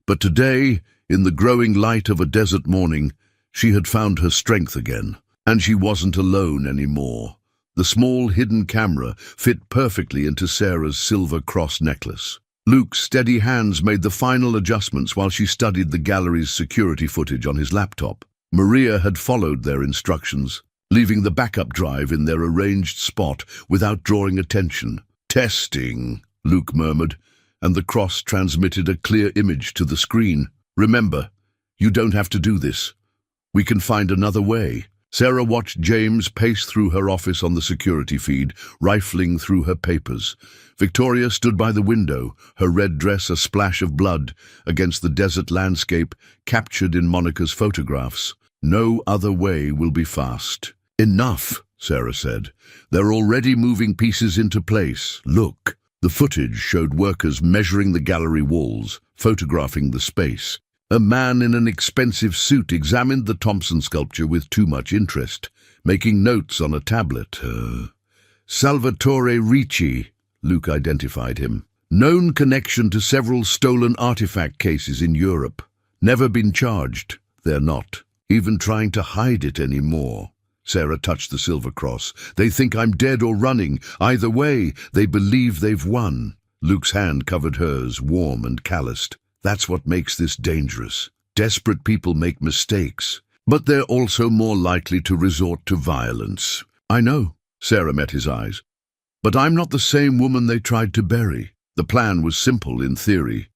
but today, in the growing light of a desert morning, she had found her strength again, and she wasn't alone anymore. The small hidden camera fit perfectly into Sarah's silver cross necklace. Luke's steady hands made the final adjustments while she studied the gallery's security footage on his laptop. Maria had followed their instructions. leaving the backup drive in their arranged spot without drawing attention. "Testing," Luke murmured, and the cross transmitted a clear image to the screen. "Remember, you don't have to do this. We can find another way." Sarah watched James pace through her office on the security feed, rifling through her papers. Victoria stood by the window, her red dress a splash of blood against the desert landscape captured in Monica's photographs. "No other way will be fast." "Enough," Sarah said. "They're already moving pieces into place. Look." The footage showed workers measuring the gallery walls, photographing the space. A man in an expensive suit examined the Thompson sculpture with too much interest, making notes on a tablet. Salvatore Ricci, Luke identified him. Known connection to several stolen artifact cases in Europe. Never been charged. They're not even trying to hide it anymore. Sarah touched the silver cross. "They think I'm dead or running. Either way, they believe they've won." Luke's hand covered hers, warm and calloused. "That's what makes this dangerous. Desperate people make mistakes, but they're also more likely to resort to violence." "I know," Sarah met his eyes. "But I'm not the same woman they tried to bury." The plan was simple in theory,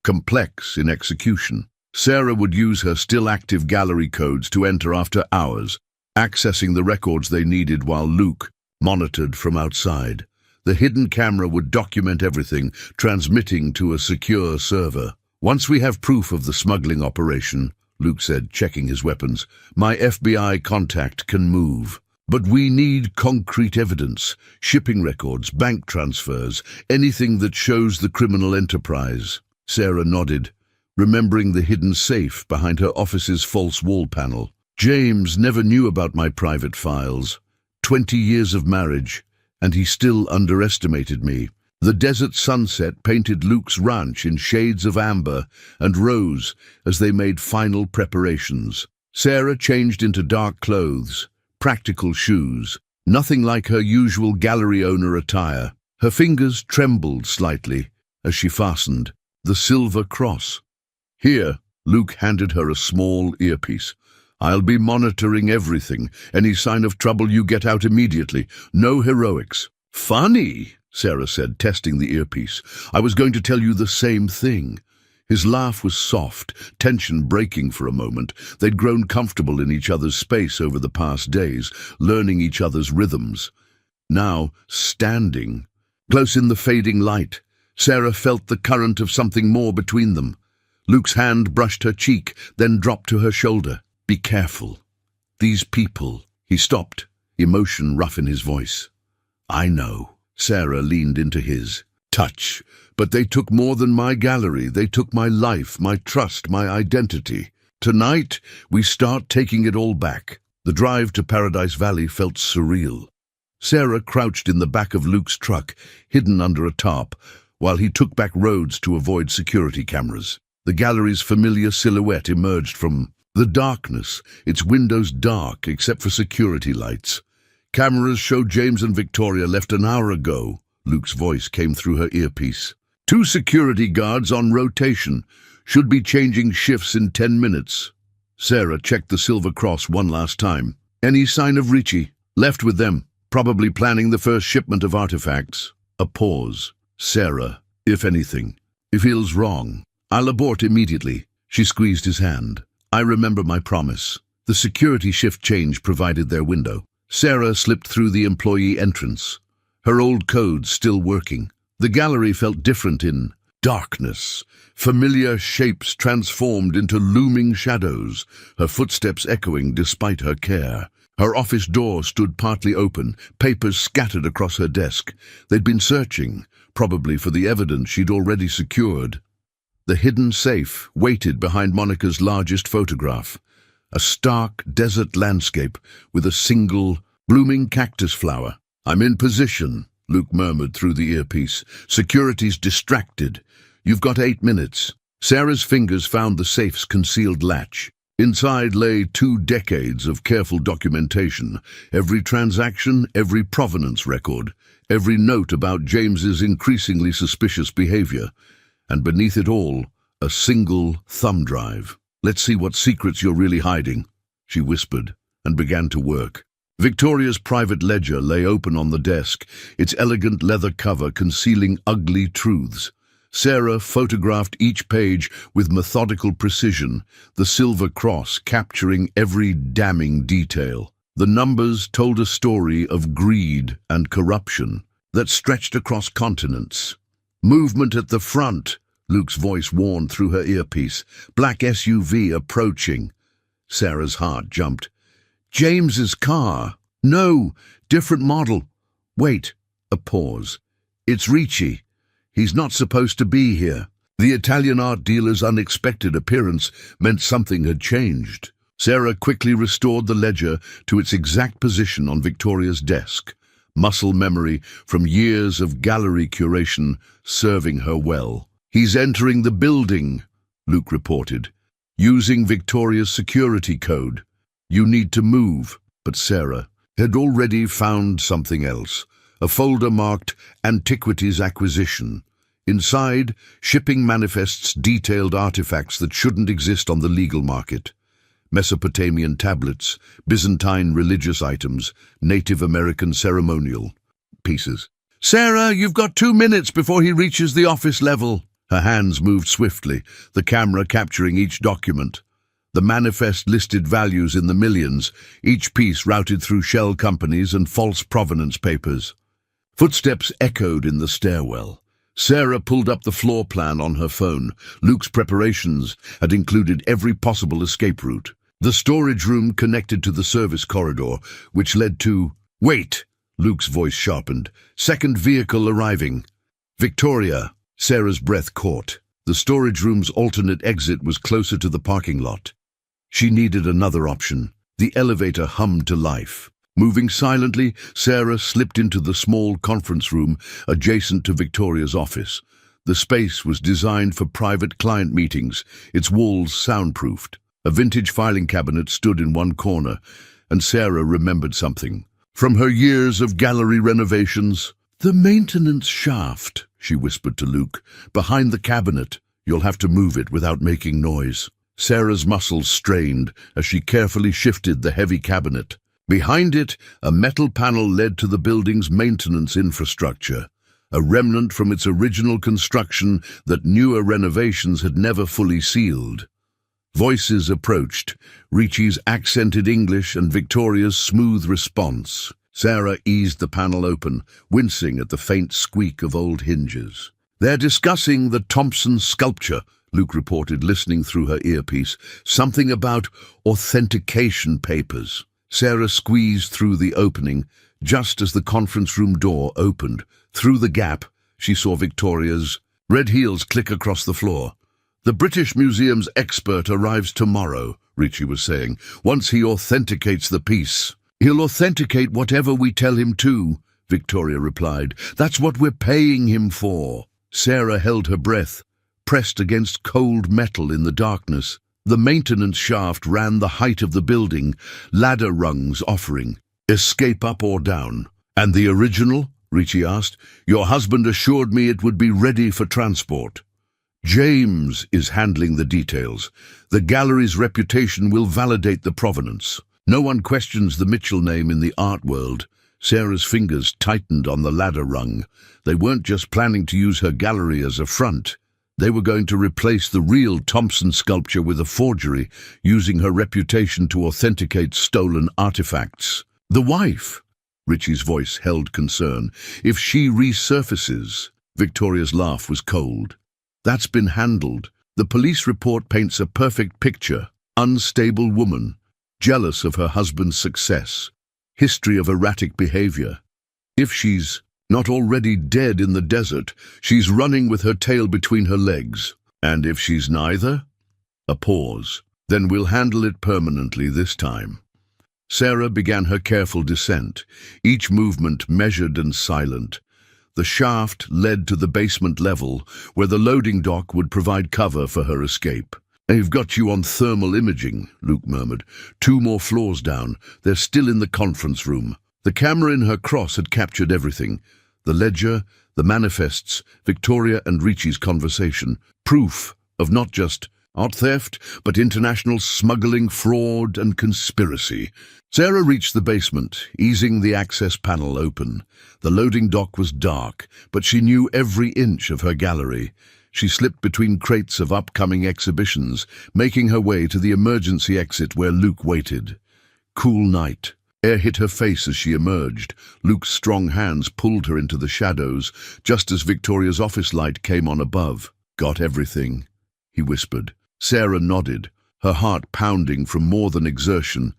complex in execution. Sarah would use her still-active gallery codes to enter after hours, accessing the records they needed while Luke monitored from outside. The hidden camera would document everything, transmitting to a secure server. "Once we have proof of the smuggling operation," Luke said, checking his weapons, "my FBI contact can move. But we need concrete evidence, shipping records, bank transfers, anything that shows the criminal enterprise." Sarah nodded, remembering the hidden safe behind her office's false wall panel. "James never knew about my private files. 20 years of marriage, and he still underestimated me." The desert sunset painted Luke's ranch in shades of amber and rose as they made final preparations. Sarah changed into dark clothes, practical shoes, nothing like her usual gallery owner attire. Her fingers trembled slightly as she fastened the silver cross. "Here," Luke handed her a small earpiece. "I'll be monitoring everything. Any sign of trouble, you get out immediately. No heroics." "Funny," Sarah said, testing the earpiece. "I was going to tell you the same thing." His laugh was soft, tension breaking for a moment. They'd grown comfortable in each other's space over the past days, learning each other's rhythms. Now, standing, close in the fading light, Sarah felt the current of something more between them. Luke's hand brushed her cheek, then dropped to her shoulder. "Be careful. These people." He stopped, emotion rough in his voice. "I know." Sarah leaned into his. "Touch. But they took more than my gallery. They took my life, my trust, my identity. Tonight, we start taking it all back." The drive to Paradise Valley felt surreal. Sarah crouched in the back of Luke's truck, hidden under a tarp, while he took back roads to avoid security cameras. The gallery's familiar silhouette emerged from the darkness, its windows dark except for security lights. "Cameras show James and Victoria left an hour ago." Luke's voice came through her earpiece. "2 security guards on rotation. Should be changing shifts in 10 minutes. Sarah checked the silver cross one last time. "Any sign of Ricci?" "Left with them. Probably planning the first shipment of artifacts." A pause. "Sarah, if anything, it feels wrong. I'll abort immediately." She squeezed his hand. "I remember my promise." The security shift change provided their window. Sarah slipped through the employee entrance, her old codes still working. The gallery felt different in darkness. Familiar shapes transformed into looming shadows, her footsteps echoing despite her care. Her office door stood partly open, papers scattered across her desk. They'd been searching, probably for the evidence she'd already secured. The hidden safe waited behind Monica's largest photograph. A stark desert landscape with a single blooming cactus flower. "I'm in position," Luke murmured through the earpiece. "Security's distracted. You've got 8 minutes." Sarah's fingers found the safe's concealed latch. Inside lay 2 decades of careful documentation. Every transaction, every provenance record, every note about James's increasingly suspicious behavior. And beneath it all, a single thumb drive. "Let's see what secrets you're really hiding," she whispered, and began to work. Victoria's private ledger lay open on the desk, its elegant leather cover concealing ugly truths. Sarah photographed each page with methodical precision, the silver cross capturing every damning detail. The numbers told a story of greed and corruption that stretched across continents. "Movement at the front," Luke's voice warned through her earpiece. "Black SUV approaching." Sarah's heart jumped. "James's car. No, different model. Wait." A pause. "It's Ricci. He's not supposed to be here." The Italian art dealer's unexpected appearance meant something had changed. Sarah quickly restored the ledger to its exact position on Victoria's desk, muscle memory from years of gallery curation serving her well. "He's entering the building," Luke reported, "using Victoria's security code. You need to move." But Sarah had already found something else, a folder marked Antiquities Acquisition. Inside, shipping manifests detailed artifacts that shouldn't exist on the legal market. Mesopotamian tablets, Byzantine religious items, Native American ceremonial pieces. "Sarah, you've got 2 minutes before he reaches the office level." Her hands moved swiftly, the camera capturing each document. The manifest listed values in the millions, each piece routed through shell companies and false provenance papers. Footsteps echoed in the stairwell. Sarah pulled up the floor plan on her phone. Luke's preparations had included every possible escape route. The storage room connected to the service corridor, which led to— "Wait!" Luke's voice sharpened. "Second vehicle arriving." "Victoria." Sarah's breath caught. The storage room's alternate exit was closer to the parking lot. She needed another option. The elevator hummed to life. Moving silently, Sarah slipped into the small conference room adjacent to Victoria's office. The space was designed for private client meetings, its walls soundproofed. A vintage filing cabinet stood in one corner, and Sarah remembered something. From her years of gallery renovations, "The maintenance shaft," she whispered to Luke. "Behind the cabinet. You'll have to move it without making noise." Sarah's muscles strained as she carefully shifted the heavy cabinet. Behind it, a metal panel led to the building's maintenance infrastructure, a remnant from its original construction that newer renovations had never fully sealed. Voices approached, Ricci's accented English and Victoria's smooth response. Sarah eased the panel open, wincing at the faint squeak of old hinges. "They're discussing the Thompson sculpture," Luke reported, listening through her earpiece. "Something about authentication papers." Sarah squeezed through the opening. Just as the conference room door opened, through the gap, she saw Victoria's red heels click across the floor. "The British Museum's expert arrives tomorrow," Ricci was saying. "Once he authenticates the piece." "He'll authenticate whatever we tell him to," Victoria replied. "That's what we're paying him for." Sarah held her breath, pressed against cold metal in the darkness. The maintenance shaft ran the height of the building, ladder rungs offering. "Escape up or down?" "And the original?" Ricci asked. "Your husband assured me it would be ready for transport." "James is handling the details. The gallery's reputation will validate the provenance. No one questions the Mitchell name in the art world." Sarah's fingers tightened on the ladder rung. They weren't just planning to use her gallery as a front. They were going to replace the real Thompson sculpture with a forgery, using her reputation to authenticate stolen artifacts. "The wife," Ricci's voice held concern. "If she resurfaces." Victoria's laugh was cold. "That's been handled. The police report paints a perfect picture. Unstable woman, jealous of her husband's success, history of erratic behavior. If she's not already dead in the desert, she's running with her tail between her legs. And if she's neither?" A pause. "Then we'll handle it permanently this time." Sarah began her careful descent, each movement measured and silent. The shaft led to the basement level, where the loading dock would provide cover for her escape. "They've got you on thermal imaging," Luke murmured. "2 more floors down. They're still in the conference room." The camera in her cross had captured everything. The ledger, the manifests, Victoria and Ricci's conversation. Proof of not just Not theft, but international smuggling, fraud, and conspiracy. Sarah reached the basement, easing the access panel open. The loading dock was dark, but she knew every inch of her gallery. She slipped between crates of upcoming exhibitions, making her way to the emergency exit where Luke waited. Cool night. Air hit her face as she emerged. Luke's strong hands pulled her into the shadows, just as Victoria's office light came on above. "Got everything?" he whispered. Sarah nodded, her heart pounding from more than exertion.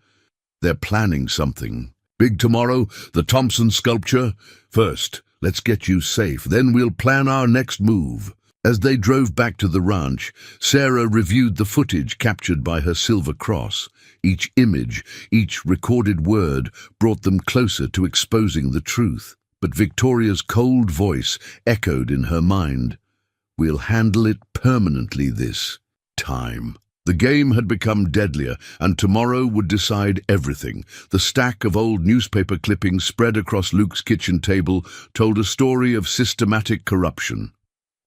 "They're planning something. Big tomorrow, the Thompson sculpture? First, let's get you safe, then we'll plan our next move." As they drove back to the ranch, Sarah reviewed the footage captured by her silver cross. Each image, each recorded word brought them closer to exposing the truth. But Victoria's cold voice echoed in her mind. "We'll handle it permanently this time." The game had become deadlier, and tomorrow would decide everything. The stack of old newspaper clippings spread across Luke's kitchen table told a story of systematic corruption.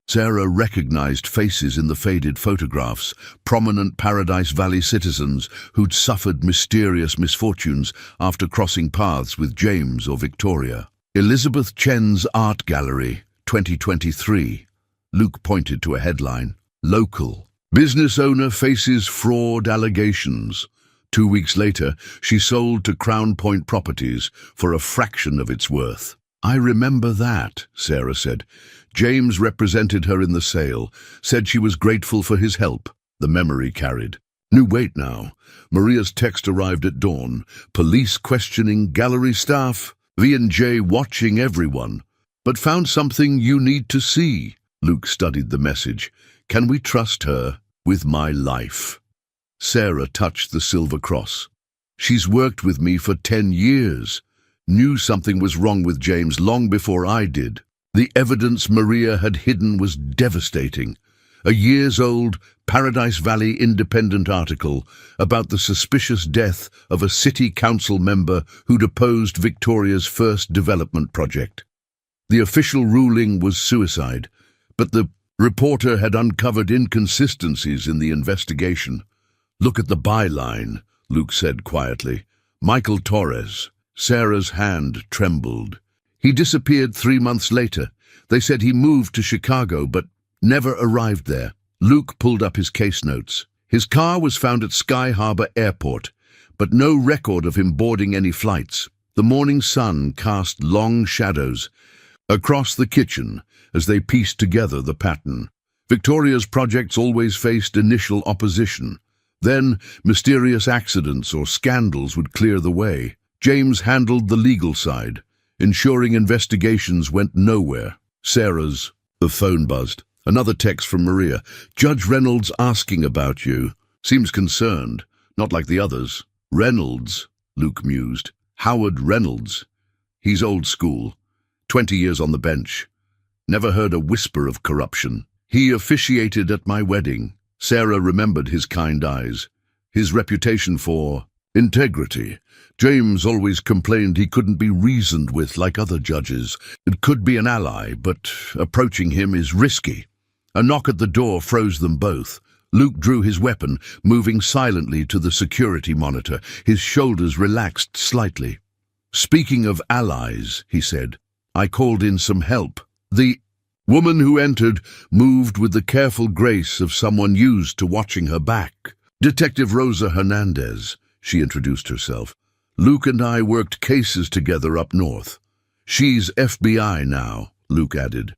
Sarah recognized faces in the faded photographs, prominent Paradise Valley citizens who'd suffered mysterious misfortunes after crossing paths with James or Victoria. Elizabeth Chen's Art Gallery, 2023. Luke pointed to a headline. Local. Business owner faces fraud allegations. 2 weeks later, she sold to Crown Point Properties for a fraction of its worth. "I remember that," Sarah said. "James represented her in the sale, said she was grateful for his help." The memory carried. Wait now. Maria's text arrived at dawn. Police questioning gallery staff. V&J watching everyone. "But found something you need to see." Luke studied the message. "Can we trust her with my life?" Sarah touched the silver cross. "She's worked with me for 10 years. Knew something was wrong with James long before I did." The evidence Maria had hidden was devastating. A years-old Paradise Valley Independent article about the suspicious death of a city council member who'd opposed Victoria's first development project. The official ruling was suicide, but the reporter had uncovered inconsistencies in the investigation. "Look at the byline," Luke said quietly. "Michael Torres." Sarah's hand trembled. "He disappeared 3 months later. They said he moved to Chicago, but never arrived there." Luke pulled up his case notes. His car was found at Sky Harbor Airport, but no record of him boarding any flights. The morning sun cast long shadows across the kitchen as they pieced together the pattern. Victoria's projects always faced initial opposition. Then, mysterious accidents or scandals would clear the way. James handled the legal side, ensuring investigations went nowhere. The phone buzzed. Another text from Maria. "Judge Reynolds asking about you. Seems concerned, not like the others." "Reynolds," Luke mused. "Howard Reynolds. He's old school. 20 years on the bench. Never heard a whisper of corruption. He officiated at my wedding." Sarah remembered his kind eyes. His reputation for integrity. James always complained he couldn't be reasoned with like other judges. It could be an ally, but approaching him is risky. A knock at the door froze them both. Luke drew his weapon, moving silently to the security monitor. His shoulders relaxed slightly. "Speaking of allies," he said, "I called in some help." The woman who entered moved with the careful grace of someone used to watching her back. "Detective Rosa Hernandez," she introduced herself. "Luke and I worked cases together up north. She's FBI now," Luke added.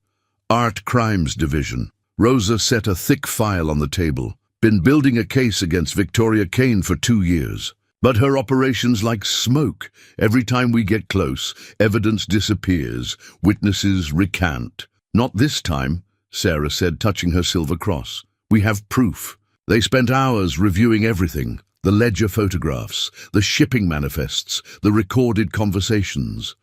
"Art Crimes Division." Rosa set a thick file on the table. "Been building a case against Victoria Kane for 2 years. But her operation's like smoke. Every time we get close, evidence disappears. Witnesses recant." "Not this time," Sarah said, touching her silver cross. "We have proof." They spent hours reviewing everything. The ledger photographs, the shipping manifests, the recorded conversations.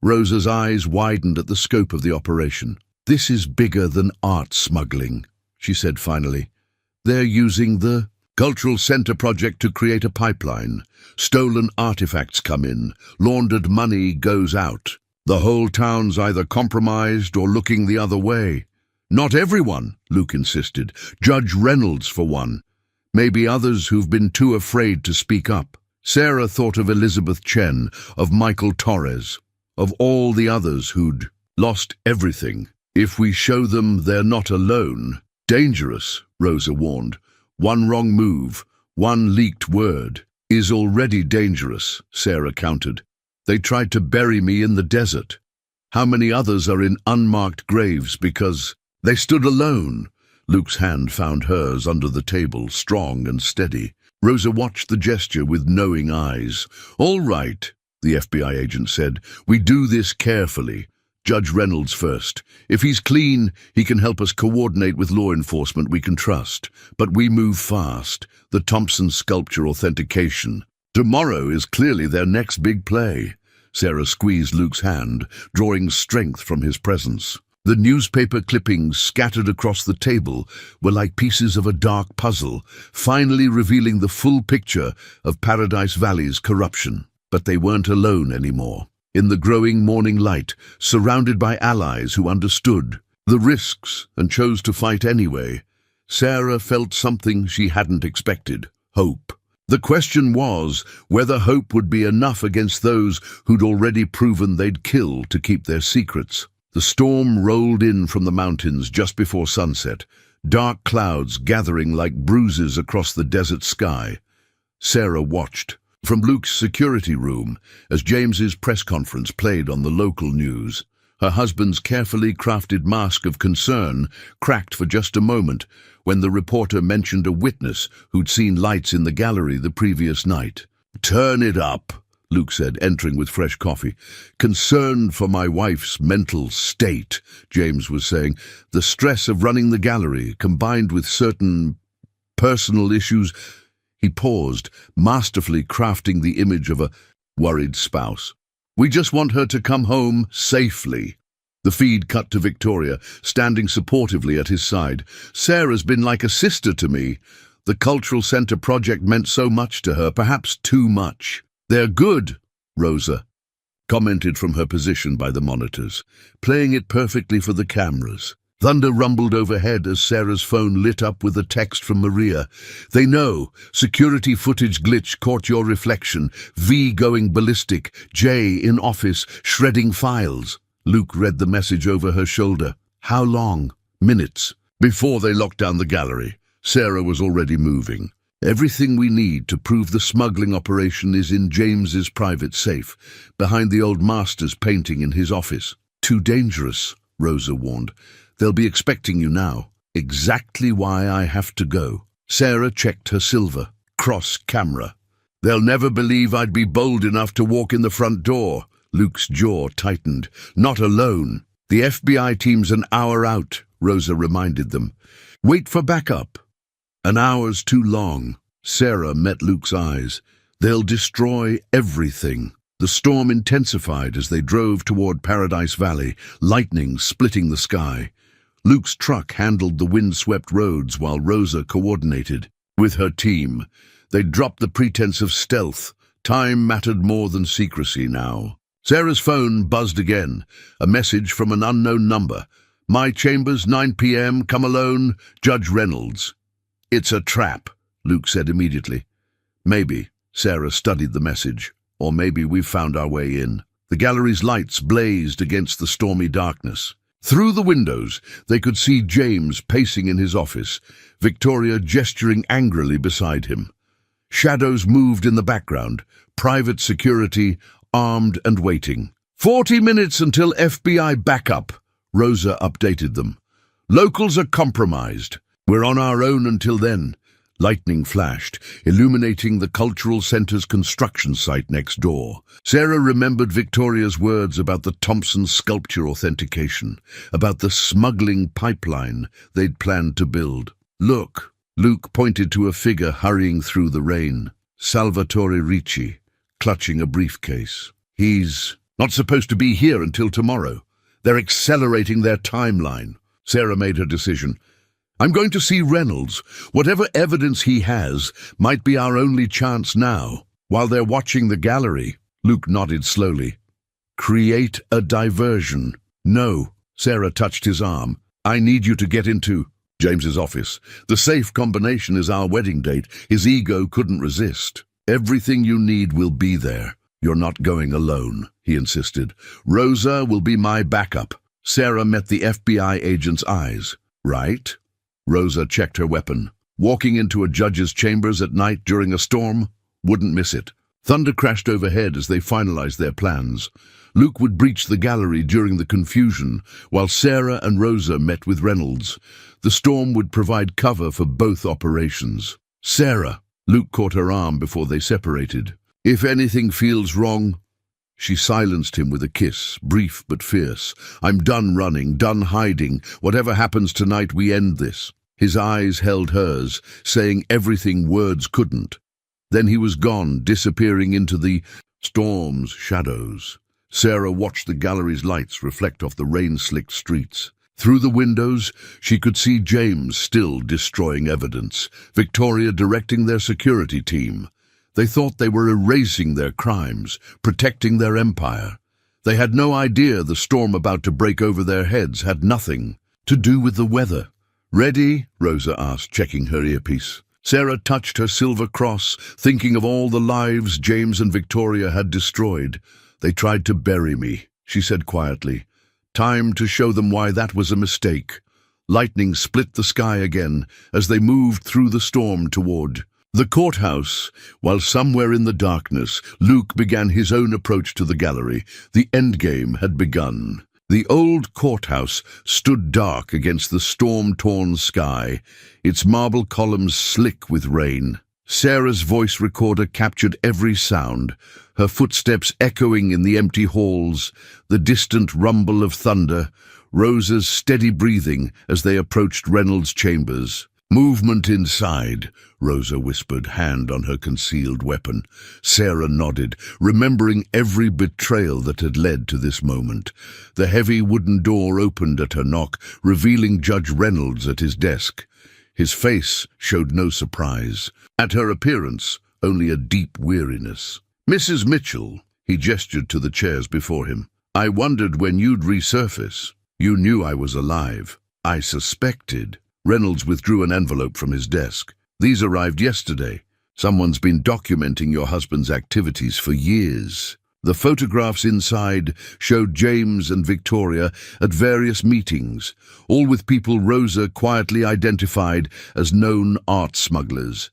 Rosa's eyes widened at the scope of the operation. "This is bigger than art smuggling," she said finally. "They're using the Cultural Center project to create a pipeline. Stolen artifacts come in, laundered money goes out. The whole town's either compromised or looking the other way." "Not everyone," Luke insisted. "Judge Reynolds, for one. Maybe others who've been too afraid to speak up. Sarah thought of Elizabeth Chen, of Michael Torres, of all the others who'd lost everything. If we show them they're not alone. Dangerous, Rosa warned. One wrong move, one leaked word, is already dangerous, Sarah countered. They tried to bury me in the desert. How many others are in unmarked graves because they stood alone? Luke's hand found hers under the table, strong and steady. Rosa watched the gesture with knowing eyes. All right, the FBI agent said. We do this carefully. Judge Reynolds first. If he's clean, he can help us coordinate with law enforcement we can trust. But we move fast. The Thompson sculpture authentication. Tomorrow is clearly their next big play. Sarah squeezed Luke's hand, drawing strength from his presence. The newspaper clippings scattered across the table were like pieces of a dark puzzle, finally revealing the full picture of Paradise Valley's corruption. But they weren't alone anymore. In the growing morning light, surrounded by allies who understood the risks and chose to fight anyway, Sarah felt something she hadn't expected: hope. The question was whether hope would be enough against those who'd already proven they'd kill to keep their secrets. The storm rolled in from the mountains just before sunset, dark clouds gathering like bruises across the desert sky. Sarah watched from Luke's security room as James's press conference played on the local news. Her husband's carefully crafted mask of concern cracked for just a moment when the reporter mentioned a witness who'd seen lights in the gallery the previous night. "Turn it up," Luke said, entering with fresh coffee. "Concerned for my wife's mental state," James was saying. "The stress of running the gallery, combined with certain personal issues." He paused, masterfully crafting the image of a worried spouse. "We just want her to come home safely." The feed cut to Victoria, standing supportively at his side. "Sarah's been like a sister to me. The Cultural Centre project meant so much to her, perhaps too much." "They're good," Rosa commented from her position by the monitors, playing it perfectly for the cameras. Thunder rumbled overhead as Sarah's phone lit up with a text from Maria. "They know. Security footage glitch caught your reflection. V going ballistic. J in office, shredding files." Luke read the message over her shoulder. "How long?" "Minutes." Before they locked down the gallery, Sarah was already moving. "Everything we need to prove the smuggling operation is in James's private safe, behind the old master's painting in his office." "Too dangerous," Rosa warned. "They'll be expecting you now." "Exactly why I have to go." Sarah checked her silver. Cross camera. "They'll never believe I'd be bold enough to walk in the front door." Luke's jaw tightened. "Not alone." "The FBI team's an hour out," Rosa reminded them. "Wait for backup." "An hour's too long." Sarah met Luke's eyes. "They'll destroy everything." The storm intensified as they drove toward Paradise Valley, lightning splitting the sky. Luke's truck handled the wind-swept roads while Rosa coordinated with her team. They dropped the pretense of stealth. Time mattered more than secrecy now. Sarah's phone buzzed again, a message from an unknown number. "My chambers, 9 p.m, come alone, Judge Reynolds." "It's a trap," Luke said immediately. "Maybe," Sarah studied the message, "or maybe we've found our way in." The gallery's lights blazed against the stormy darkness. Through the windows, they could see James pacing in his office, Victoria gesturing angrily beside him. Shadows moved in the background, private security, armed and waiting. 40 minutes until FBI backup, Rosa updated them. "Locals are compromised. We're on our own until then." Lightning flashed, illuminating the Cultural Centre's construction site next door. Sarah remembered Victoria's words about the Thompson sculpture authentication, about the smuggling pipeline they'd planned to build. "Look," Luke pointed to a figure hurrying through the rain. Salvatore Ricci, clutching a briefcase. "He's not supposed to be here until tomorrow. They're accelerating their timeline." Sarah made her decision. "I'm going to see Reynolds. Whatever evidence he has might be our only chance now." While they're watching the gallery, Luke nodded slowly. "Create a diversion." "No," Sarah touched his arm. "I need you to get into James's office. The safe combination is our wedding date. His ego couldn't resist. Everything you need will be there. You're not going alone, he insisted. Rosa will be my backup. Sarah met the FBI agent's eyes. Right? Rosa checked her weapon. Walking into a judge's chambers at night during a storm? Wouldn't miss it. Thunder crashed overhead as they finalized their plans. Luke would breach the gallery during the confusion, while Sarah and Rosa met with Reynolds. The storm would provide cover for both operations. Sarah. Luke caught her arm before they separated. If anything feels wrong... She silenced him with a kiss, brief but fierce. I'm done running, done hiding. Whatever happens tonight, we end this. His eyes held hers, saying everything words couldn't. Then he was gone, disappearing into the storm's shadows. Sarah watched the gallery's lights reflect off the rain-slicked streets. Through the windows, she could see James still destroying evidence, Victoria directing their security team. They thought they were erasing their crimes, protecting their empire. They had no idea the storm about to break over their heads had nothing to do with the weather. Ready? Rosa asked, checking her earpiece. Sarah touched her silver cross, thinking of all the lives James and Victoria had destroyed. They tried to bury me, she said quietly. Time to show them why that was a mistake. Lightning split the sky again as they moved through the storm toward the courthouse. While somewhere in the darkness, Luke began his own approach to the gallery. The endgame had begun. The old courthouse stood dark against the storm-torn sky, its marble columns slick with rain. Sarah's voice recorder captured every sound, her footsteps echoing in the empty halls, the distant rumble of thunder, Rosa's steady breathing as they approached Reynolds' chambers. Movement inside, Rosa whispered, hand on her concealed weapon. Sarah nodded, remembering every betrayal that had led to this moment. The heavy wooden door opened at her knock, revealing Judge Reynolds at his desk. His face showed no surprise. At her appearance, only a deep weariness. Mrs. Mitchell, he gestured to the chairs before him. I wondered when you'd resurface. You knew I was alive. I suspected. Reynolds withdrew an envelope from his desk. These arrived yesterday. Someone's been documenting your husband's activities for years. The photographs inside showed James and Victoria at various meetings, all with people Rosa quietly identified as known art smugglers.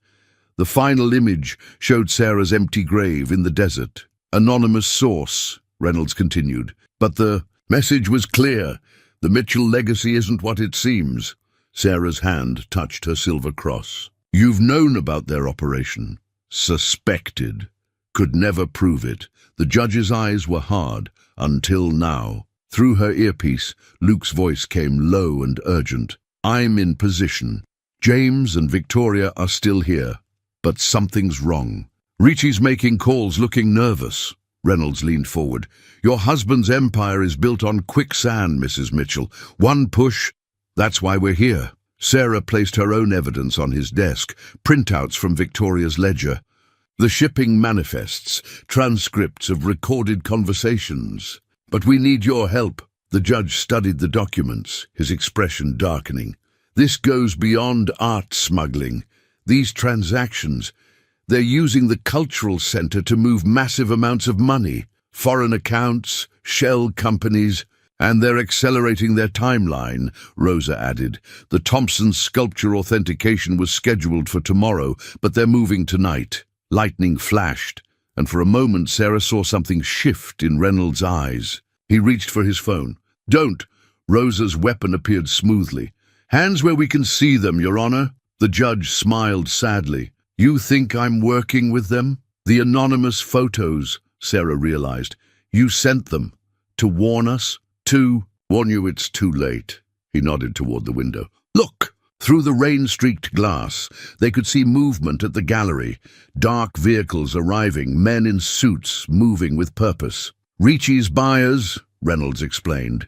The final image showed Sarah's empty grave in the desert. Anonymous source, Reynolds continued. But the message was clear. The Mitchell legacy isn't what it seems. Sarah's hand touched her silver cross. You've known about their operation. Suspected. Could never prove it. The judge's eyes were hard, until now. Through her earpiece, Luke's voice came low and urgent. I'm in position. James and Victoria are still here. But something's wrong. Ricci's making calls, looking nervous. Reynolds leaned forward. Your husband's empire is built on quicksand, Mrs. Mitchell. One push... That's why we're here. Sarah placed her own evidence on his desk, printouts from Victoria's ledger. The shipping manifests, transcripts of recorded conversations. But we need your help. The judge studied the documents, his expression darkening. This goes beyond art smuggling. These transactions, they're using the cultural center to move massive amounts of money. Foreign accounts, shell companies... And they're accelerating their timeline, Rosa added. The Thompson sculpture authentication was scheduled for tomorrow, but they're moving tonight. Lightning flashed, and for a moment Sarah saw something shift in Reynolds' eyes. He reached for his phone. Don't! Rosa's weapon appeared smoothly. Hands where we can see them, Your Honor. The judge smiled sadly. You think I'm working with them? The anonymous photos, Sarah realized. You sent them. To warn us? To warn you it's too late. He nodded toward the window. Look! Through the rain-streaked glass, they could see movement at the gallery. Dark vehicles arriving, men in suits moving with purpose. Ricci's buyers, Reynolds explained.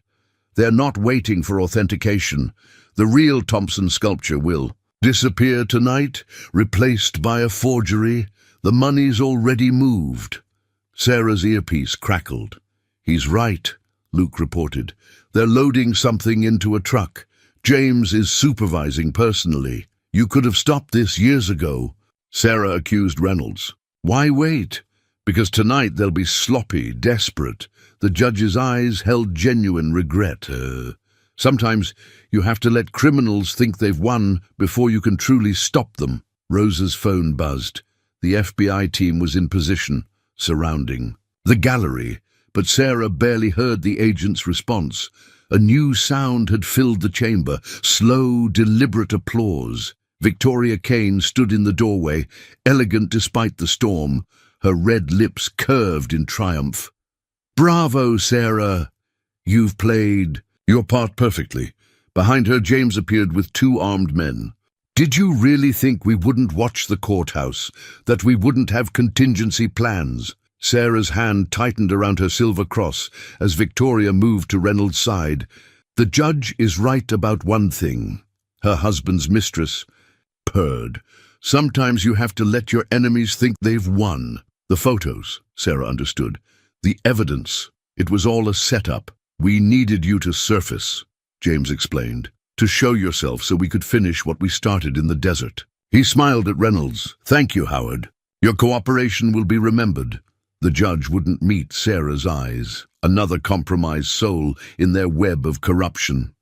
They're not waiting for authentication. The real Thompson sculpture will disappear tonight, replaced by a forgery. The money's already moved. Sarah's earpiece crackled. He's right, Luke reported. They're loading something into a truck. James is supervising personally. You could have stopped this years ago. Sarah accused Reynolds. Why wait? Because tonight they'll be sloppy, desperate. The judge's eyes held genuine regret. Sometimes you have to let criminals think they've won before you can truly stop them. Rosa's phone buzzed. The FBI team was in position, surrounding the gallery, but Sarah barely heard the agent's response. A new sound had filled the chamber, slow, deliberate applause. Victoria Kane stood in the doorway, elegant despite the storm, her red lips curved in triumph. Bravo, Sarah! You've played your part perfectly. Behind her, James appeared with two armed men. Did you really think we wouldn't watch the courthouse, that we wouldn't have contingency plans? Sarah's hand tightened around her silver cross as Victoria moved to Reynolds' side. The judge is right about one thing. Her husband's mistress purred. Sometimes you have to let your enemies think they've won. The photos, Sarah understood. The evidence. It was all a setup. We needed you to surface, James explained, to show yourself so we could finish what we started in the desert. He smiled at Reynolds. Thank you, Howard. Your cooperation will be remembered. The judge wouldn't meet Sarah's eyes, another compromised soul in their web of corruption.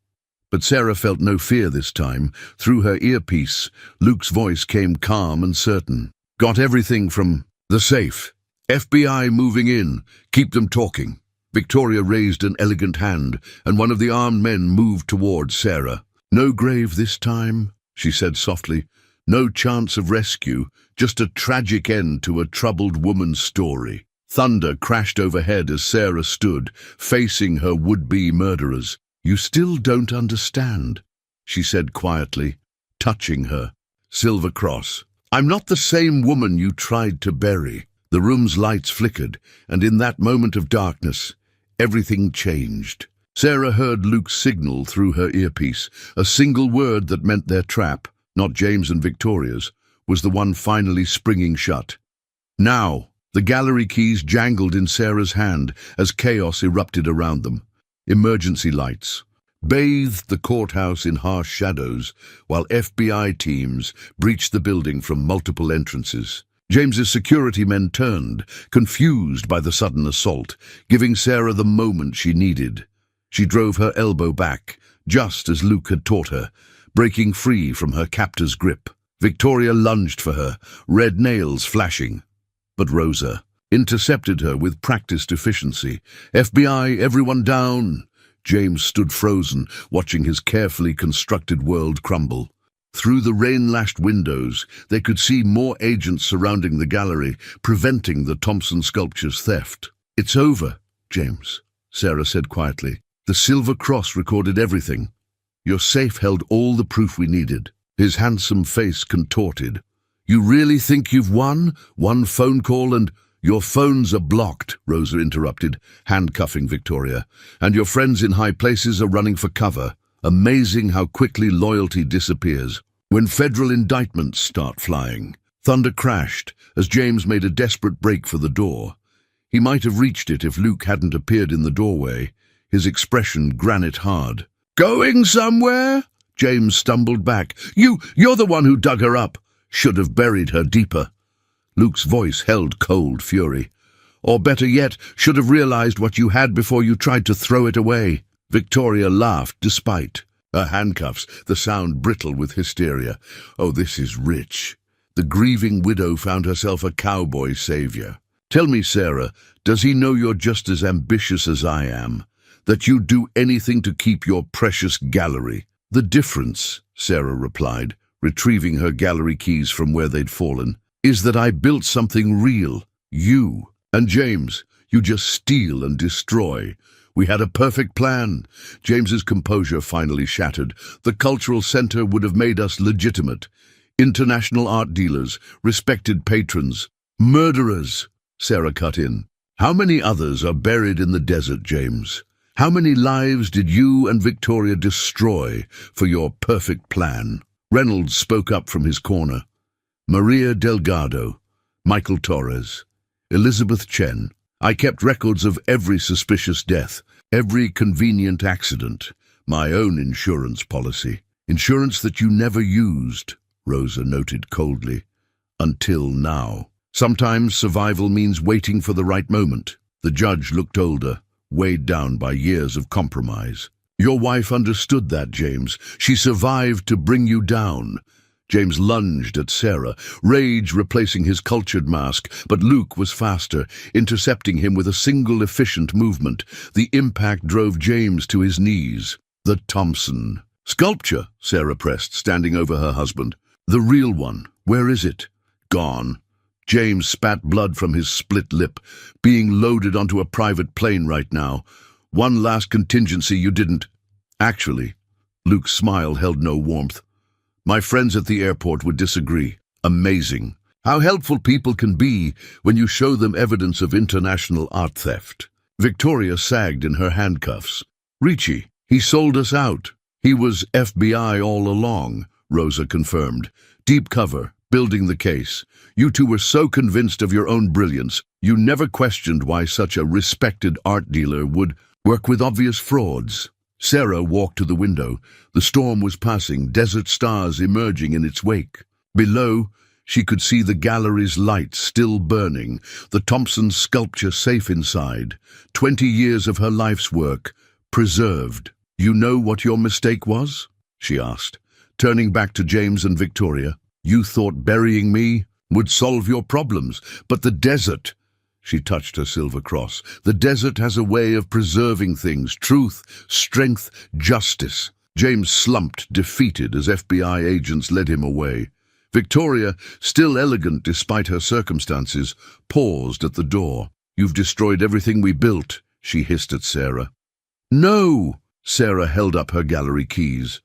But Sarah felt no fear this time. Through her earpiece, Luke's voice came calm and certain. Got everything from the safe. FBI moving in. Keep them talking. Victoria raised an elegant hand, and one of the armed men moved towards Sarah. No grave this time, she said softly. No chance of rescue, just a tragic end to a troubled woman's story. Thunder crashed overhead as Sarah stood, facing her would-be murderers. You still don't understand, she said quietly, touching her silver cross. I'm not the same woman you tried to bury. The room's lights flickered, and in that moment of darkness, everything changed. Sarah heard Luke's signal through her earpiece. A single word that meant their trap, not James and Victoria's, was the one finally springing shut. Now, the gallery keys jangled in Sarah's hand as chaos erupted around them. Emergency lights bathed the courthouse in harsh shadows, while FBI teams breached the building from multiple entrances. James's security men turned, confused by the sudden assault, giving Sarah the moment she needed. She drove her elbow back, just as Luke had taught her, breaking free from her captor's grip. Victoria lunged for her, red nails flashing. But Rosa intercepted her with practiced efficiency. FBI, everyone down! James stood frozen, watching his carefully constructed world crumble. Through the rain-lashed windows, they could see more agents surrounding the gallery, preventing the Thompson sculpture's theft. It's over, James, Sarah said quietly. The silver cross recorded everything. Your safe held all the proof we needed. His handsome face contorted. You really think you've won? One phone call and... Your phones are blocked, Rosa interrupted, handcuffing Victoria. And your friends in high places are running for cover. Amazing how quickly loyalty disappears. When federal indictments start flying. Thunder crashed as James made a desperate break for the door. He might have reached it if Luke hadn't appeared in the doorway, his expression granite hard. Going somewhere? James stumbled back. You're the one who dug her up. Should have buried her deeper. Luke's voice held cold fury. Or better yet, should have realized what you had before you tried to throw it away. Victoria laughed despite. Her handcuffs, the sound brittle with hysteria. Oh, this is rich. The grieving widow found herself a cowboy savior. Tell me, Sarah, does he know you're just as ambitious as I am? That you'd do anything to keep your precious gallery? The difference, Sarah replied, retrieving her gallery keys from where they'd fallen, is that I built something real. You. And James, you just steal and destroy. We had a perfect plan. James's composure finally shattered. The cultural center would have made us legitimate. International art dealers, respected patrons. Murderers, Sarah cut in. How many others are buried in the desert, James? How many lives did you and Victoria destroy for your perfect plan? Reynolds spoke up from his corner. Maria Delgado, Michael Torres, Elizabeth Chen. I kept records of every suspicious death, every convenient accident. My own insurance policy. Insurance that you never used, Rosa noted coldly. Until now. Sometimes survival means waiting for the right moment. The judge looked older, weighed down by years of compromise. Your wife understood that, James. She survived to bring you down. James lunged at Sarah, rage replacing his cultured mask, but Luke was faster, intercepting him with a single efficient movement. The impact drove James to his knees. The Thompson. Sculpture, Sarah pressed, standing over her husband. The real one. Where is it? Gone. James spat blood from his split lip. Being loaded onto a private plane right now. One last contingency you didn't. Actually, Luke's smile held no warmth. My friends at the airport would disagree. Amazing. How helpful people can be when you show them evidence of international art theft. Victoria sagged in her handcuffs. Ricci, he sold us out. He was FBI all along, Rosa confirmed. Deep cover, building the case. You two were so convinced of your own brilliance, you never questioned why such a respected art dealer would work with obvious frauds. Sarah walked to the window. The storm was passing, desert stars emerging in its wake. Below, she could see the gallery's lights still burning, the Thompson sculpture safe inside. 20 years of her life's work, preserved. You know what your mistake was? She asked, turning back to James and Victoria. You thought burying me would solve your problems, but the desert... She touched her silver cross. The desert has a way of preserving things, truth, strength, justice. James slumped, defeated, as FBI agents led him away. Victoria, still elegant despite her circumstances, paused at the door. You've destroyed everything we built, she hissed at Sarah. No! Sarah held up her gallery keys.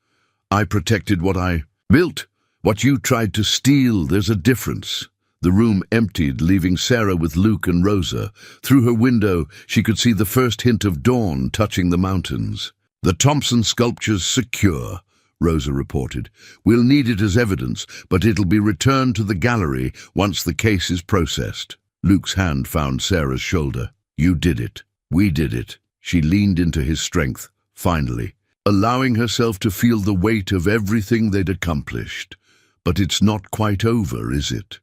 I protected what I built. What you tried to steal, there's a difference. The room emptied, leaving Sarah with Luke and Rosa. Through her window, she could see the first hint of dawn touching the mountains. The Thompson sculpture's secure, Rosa reported. We'll need it as evidence, but it'll be returned to the gallery once the case is processed. Luke's hand found Sarah's shoulder. You did it. We did it. She leaned into his strength, finally, allowing herself to feel the weight of everything they'd accomplished. But it's not quite over, is it?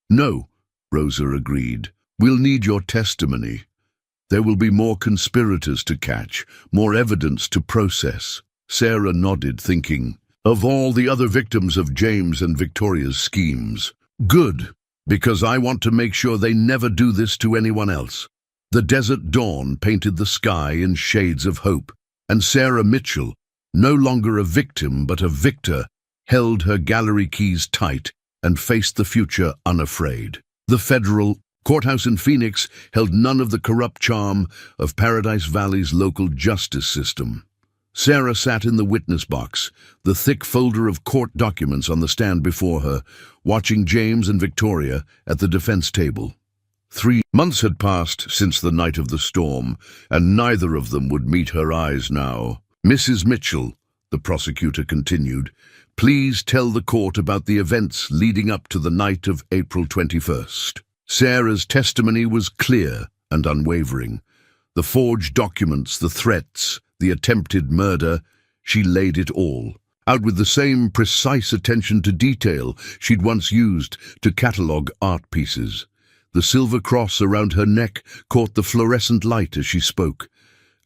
No, Rosa agreed. We'll need your testimony. There will be more conspirators to catch, more evidence to process. Sarah nodded, thinking, of all the other victims of James and Victoria's schemes. Good, because I want to make sure they never do this to anyone else. The desert dawn painted the sky in shades of hope, and Sarah Mitchell, no longer a victim but a victor, held her gallery keys tight and faced the future unafraid. The federal courthouse in Phoenix held none of the corrupt charm of Paradise Valley's local justice system. Sarah sat in the witness box, the thick folder of court documents on the stand before her, watching James and Victoria at the defense table. 3 months had passed since the night of the storm, and neither of them would meet her eyes now. Mrs. Mitchell, the prosecutor continued, please tell the court about the events leading up to the night of April 21st. Sarah's testimony was clear and unwavering. The forged documents, the threats, the attempted murder, she laid it all out with the same precise attention to detail she'd once used to catalogue art pieces. The silver cross around her neck caught the fluorescent light as she spoke,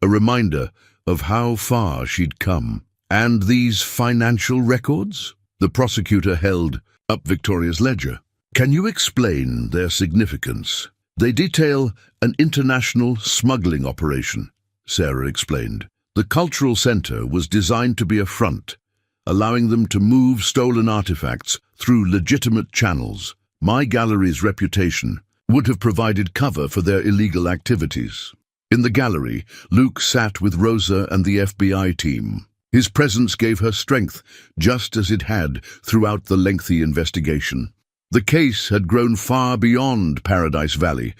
a reminder of how far she'd come. And these financial records? The prosecutor held up Victoria's ledger. Can you explain their significance? They detail an international smuggling operation, Sarah explained. The cultural center was designed to be a front, allowing them to move stolen artifacts through legitimate channels. My gallery's reputation would have provided cover for their illegal activities. In the gallery, Luke sat with Rosa and the FBI team. His presence gave her strength, just as it had throughout the lengthy investigation. The case had grown far beyond Paradise Valley,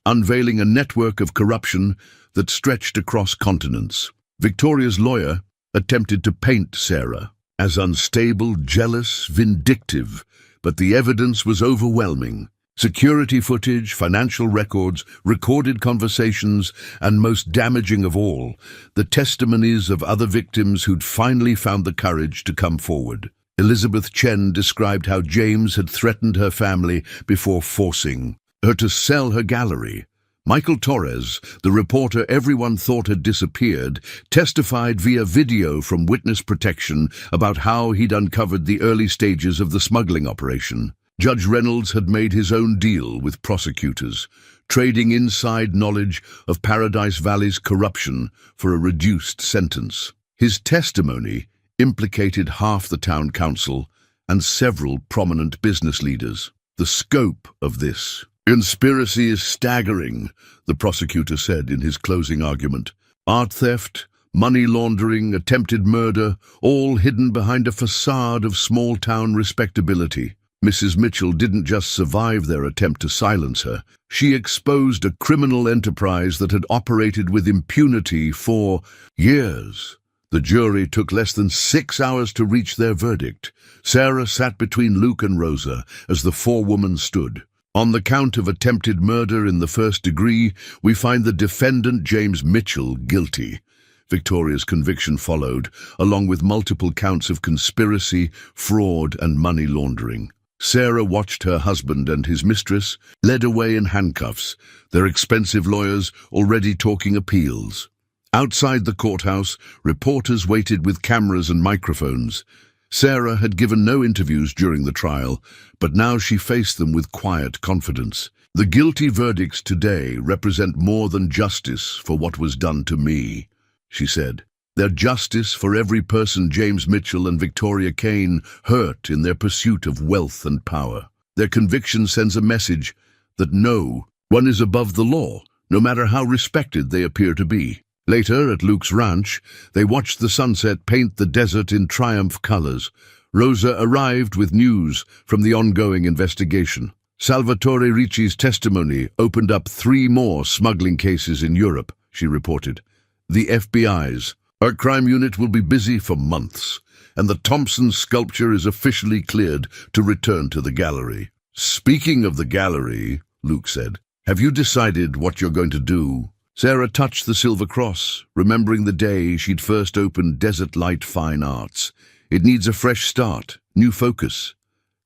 unveiling a network of corruption that stretched across continents. Victoria's lawyer attempted to paint Sarah as unstable, jealous, vindictive, but the evidence was overwhelming. Security footage, financial records, recorded conversations, and most damaging of all, the testimonies of other victims who'd finally found the courage to come forward. Elizabeth Chen described how James had threatened her family before forcing her to sell her gallery. Michael Torres, the reporter everyone thought had disappeared, testified via video from witness protection about how he'd uncovered the early stages of the smuggling operation. Judge Reynolds had made his own deal with prosecutors, trading inside knowledge of Paradise Valley's corruption for a reduced sentence. His testimony implicated half the town council and several prominent business leaders. The scope of this conspiracy is staggering, the prosecutor said in his closing argument. Art theft, money laundering, attempted murder, all hidden behind a facade of small-town respectability. Mrs. Mitchell didn't just survive their attempt to silence her. She exposed a criminal enterprise that had operated with impunity for years. The jury took less than 6 hours to reach their verdict. Sarah sat between Luke and Rosa as the four women stood. On the count of attempted murder in the first degree, we find the defendant, James Mitchell, guilty. Victoria's conviction followed, along with multiple counts of conspiracy, fraud, and money laundering. Sarah watched her husband and his mistress led away in handcuffs, their expensive lawyers already talking appeals. Outside the courthouse, reporters waited with cameras and microphones. Sarah had given no interviews during the trial, but now she faced them with quiet confidence. The guilty verdicts today represent more than justice for what was done to me, she said. They're justice for every person James Mitchell and Victoria Kane hurt in their pursuit of wealth and power. Their conviction sends a message that no one is above the law, no matter how respected they appear to be. Later, at Luke's ranch, they watched the sunset paint the desert in triumph colors. Rosa arrived with news from the ongoing investigation. Salvatore Ricci's testimony opened up 3 more smuggling cases in Europe, she reported. The FBI's Our crime unit will be busy for months, and the Thompson sculpture is officially cleared to return to the gallery. Speaking of the gallery, Luke said, have you decided what you're going to do? Sarah touched the silver cross, remembering the day she'd first opened Desert Light Fine Arts. It needs a fresh start, new focus.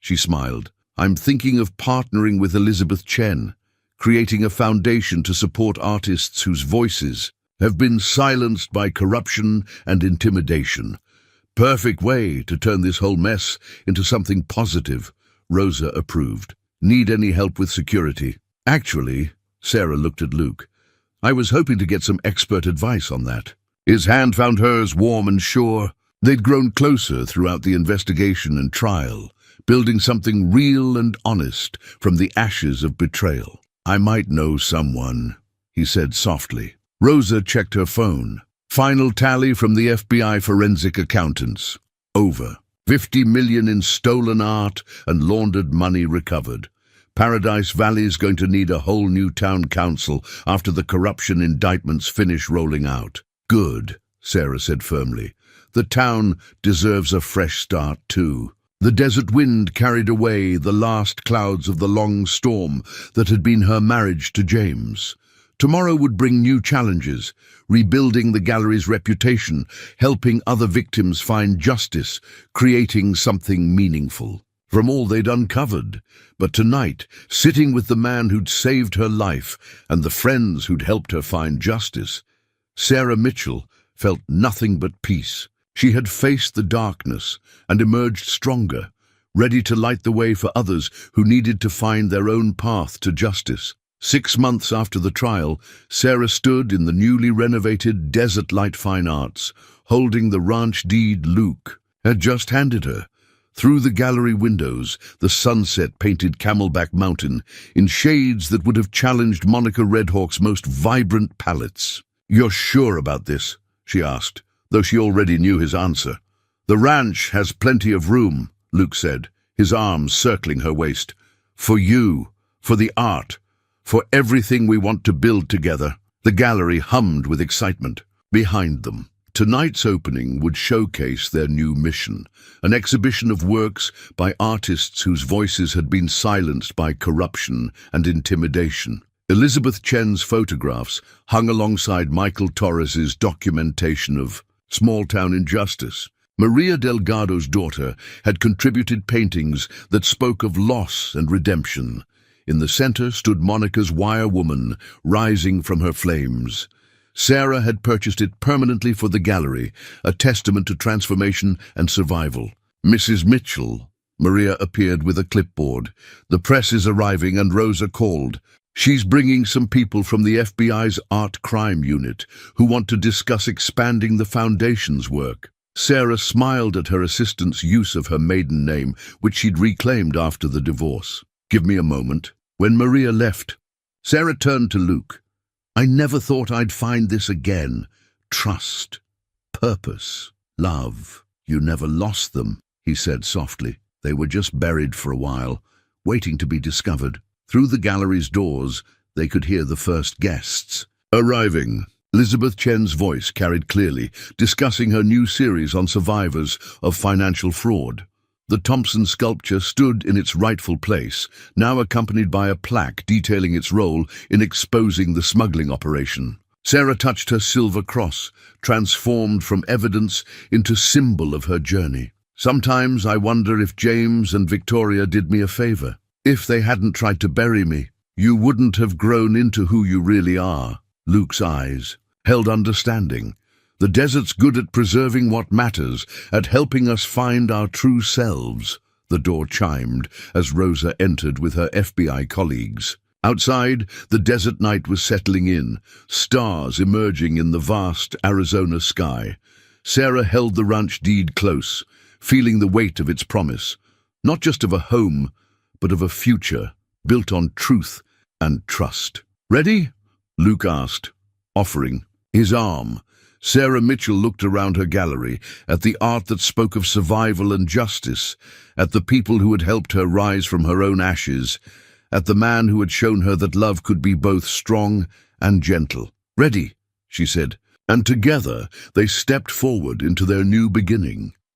She smiled. I'm thinking of partnering with Elizabeth Chen, creating a foundation to support artists whose voices have been silenced by corruption and intimidation. Perfect way to turn this whole mess into something positive, Rosa approved. Need any help with security? Actually, Sarah looked at Luke. I was hoping to get some expert advice on that. His hand found hers warm and sure. They'd grown closer throughout the investigation and trial, building something real and honest from the ashes of betrayal. I might know someone, he said softly. Rosa checked her phone. Final tally from the FBI forensic accountants. Over 50 million in stolen art and laundered money recovered. Paradise Valley's going to need a whole new town council after the corruption indictments finish rolling out. Good, Sarah said firmly. The town deserves a fresh start too. The desert wind carried away the last clouds of the long storm that had been her marriage to James. Tomorrow would bring new challenges, rebuilding the gallery's reputation, helping other victims find justice, creating something meaningful from all they'd uncovered. But tonight, sitting with the man who'd saved her life and the friends who'd helped her find justice, Sarah Mitchell felt nothing but peace. She had faced the darkness and emerged stronger, ready to light the way for others who needed to find their own path to justice. 6 months after the trial, Sarah stood in the newly renovated Desert Light Fine Arts, holding the ranch deed Luke had just handed her. Through the gallery windows, the sunset painted Camelback Mountain in shades that would have challenged Monica Redhawk's most vibrant palettes. You're sure about this? She asked, though she already knew his answer. The ranch has plenty of room, Luke said, his arms circling her waist. For you, for the art, for everything we want to build together. The gallery hummed with excitement. Behind them, Tonight's opening would showcase their new mission, an exhibition of works by artists whose voices had been silenced by corruption and intimidation. Elizabeth Chen's photographs hung alongside Michael Torres's documentation of small-town injustice. Maria Delgado's daughter had contributed paintings that spoke of loss and redemption. In the center stood Monica's wire woman, rising from her flames. Sarah had purchased it permanently for the gallery, a testament to transformation and survival. Mrs. Mitchell. Maria appeared with a clipboard. The press is arriving and Rosa called. She's bringing some people from the FBI's art crime unit who want to discuss expanding the foundation's work. Sarah smiled at her assistant's use of her maiden name, which she'd reclaimed after the divorce. Give me a moment. When Maria left, Sarah turned to Luke. I never thought I'd find this again. Trust, purpose, love. You never lost them, he said softly. They were just buried for a while, waiting to be discovered. Through the gallery's doors, they could hear the first guests. Arriving, Elizabeth Chen's voice carried clearly, discussing her new series on survivors of financial fraud. The Thompson sculpture stood in its rightful place, now accompanied by a plaque detailing its role in exposing the smuggling operation. Sarah touched her silver cross, transformed from evidence into symbol of her journey. Sometimes I wonder if James and Victoria did me a favor. If they hadn't tried to bury me, you wouldn't have grown into who you really are. Luke's eyes held understanding. The desert's good at preserving what matters, at helping us find our true selves. The door chimed as Rosa entered with her FBI colleagues. Outside, the desert night was settling in, stars emerging in the vast Arizona sky. Sarah held the ranch deed close, feeling the weight of its promise, not just of a home, but of a future built on truth and trust. Ready? Luke asked, offering his arm. Sarah Mitchell looked around her gallery, at the art that spoke of survival and justice, at the people who had helped her rise from her own ashes, at the man who had shown her that love could be both strong and gentle. Ready, she said, and together they stepped forward into their new beginning.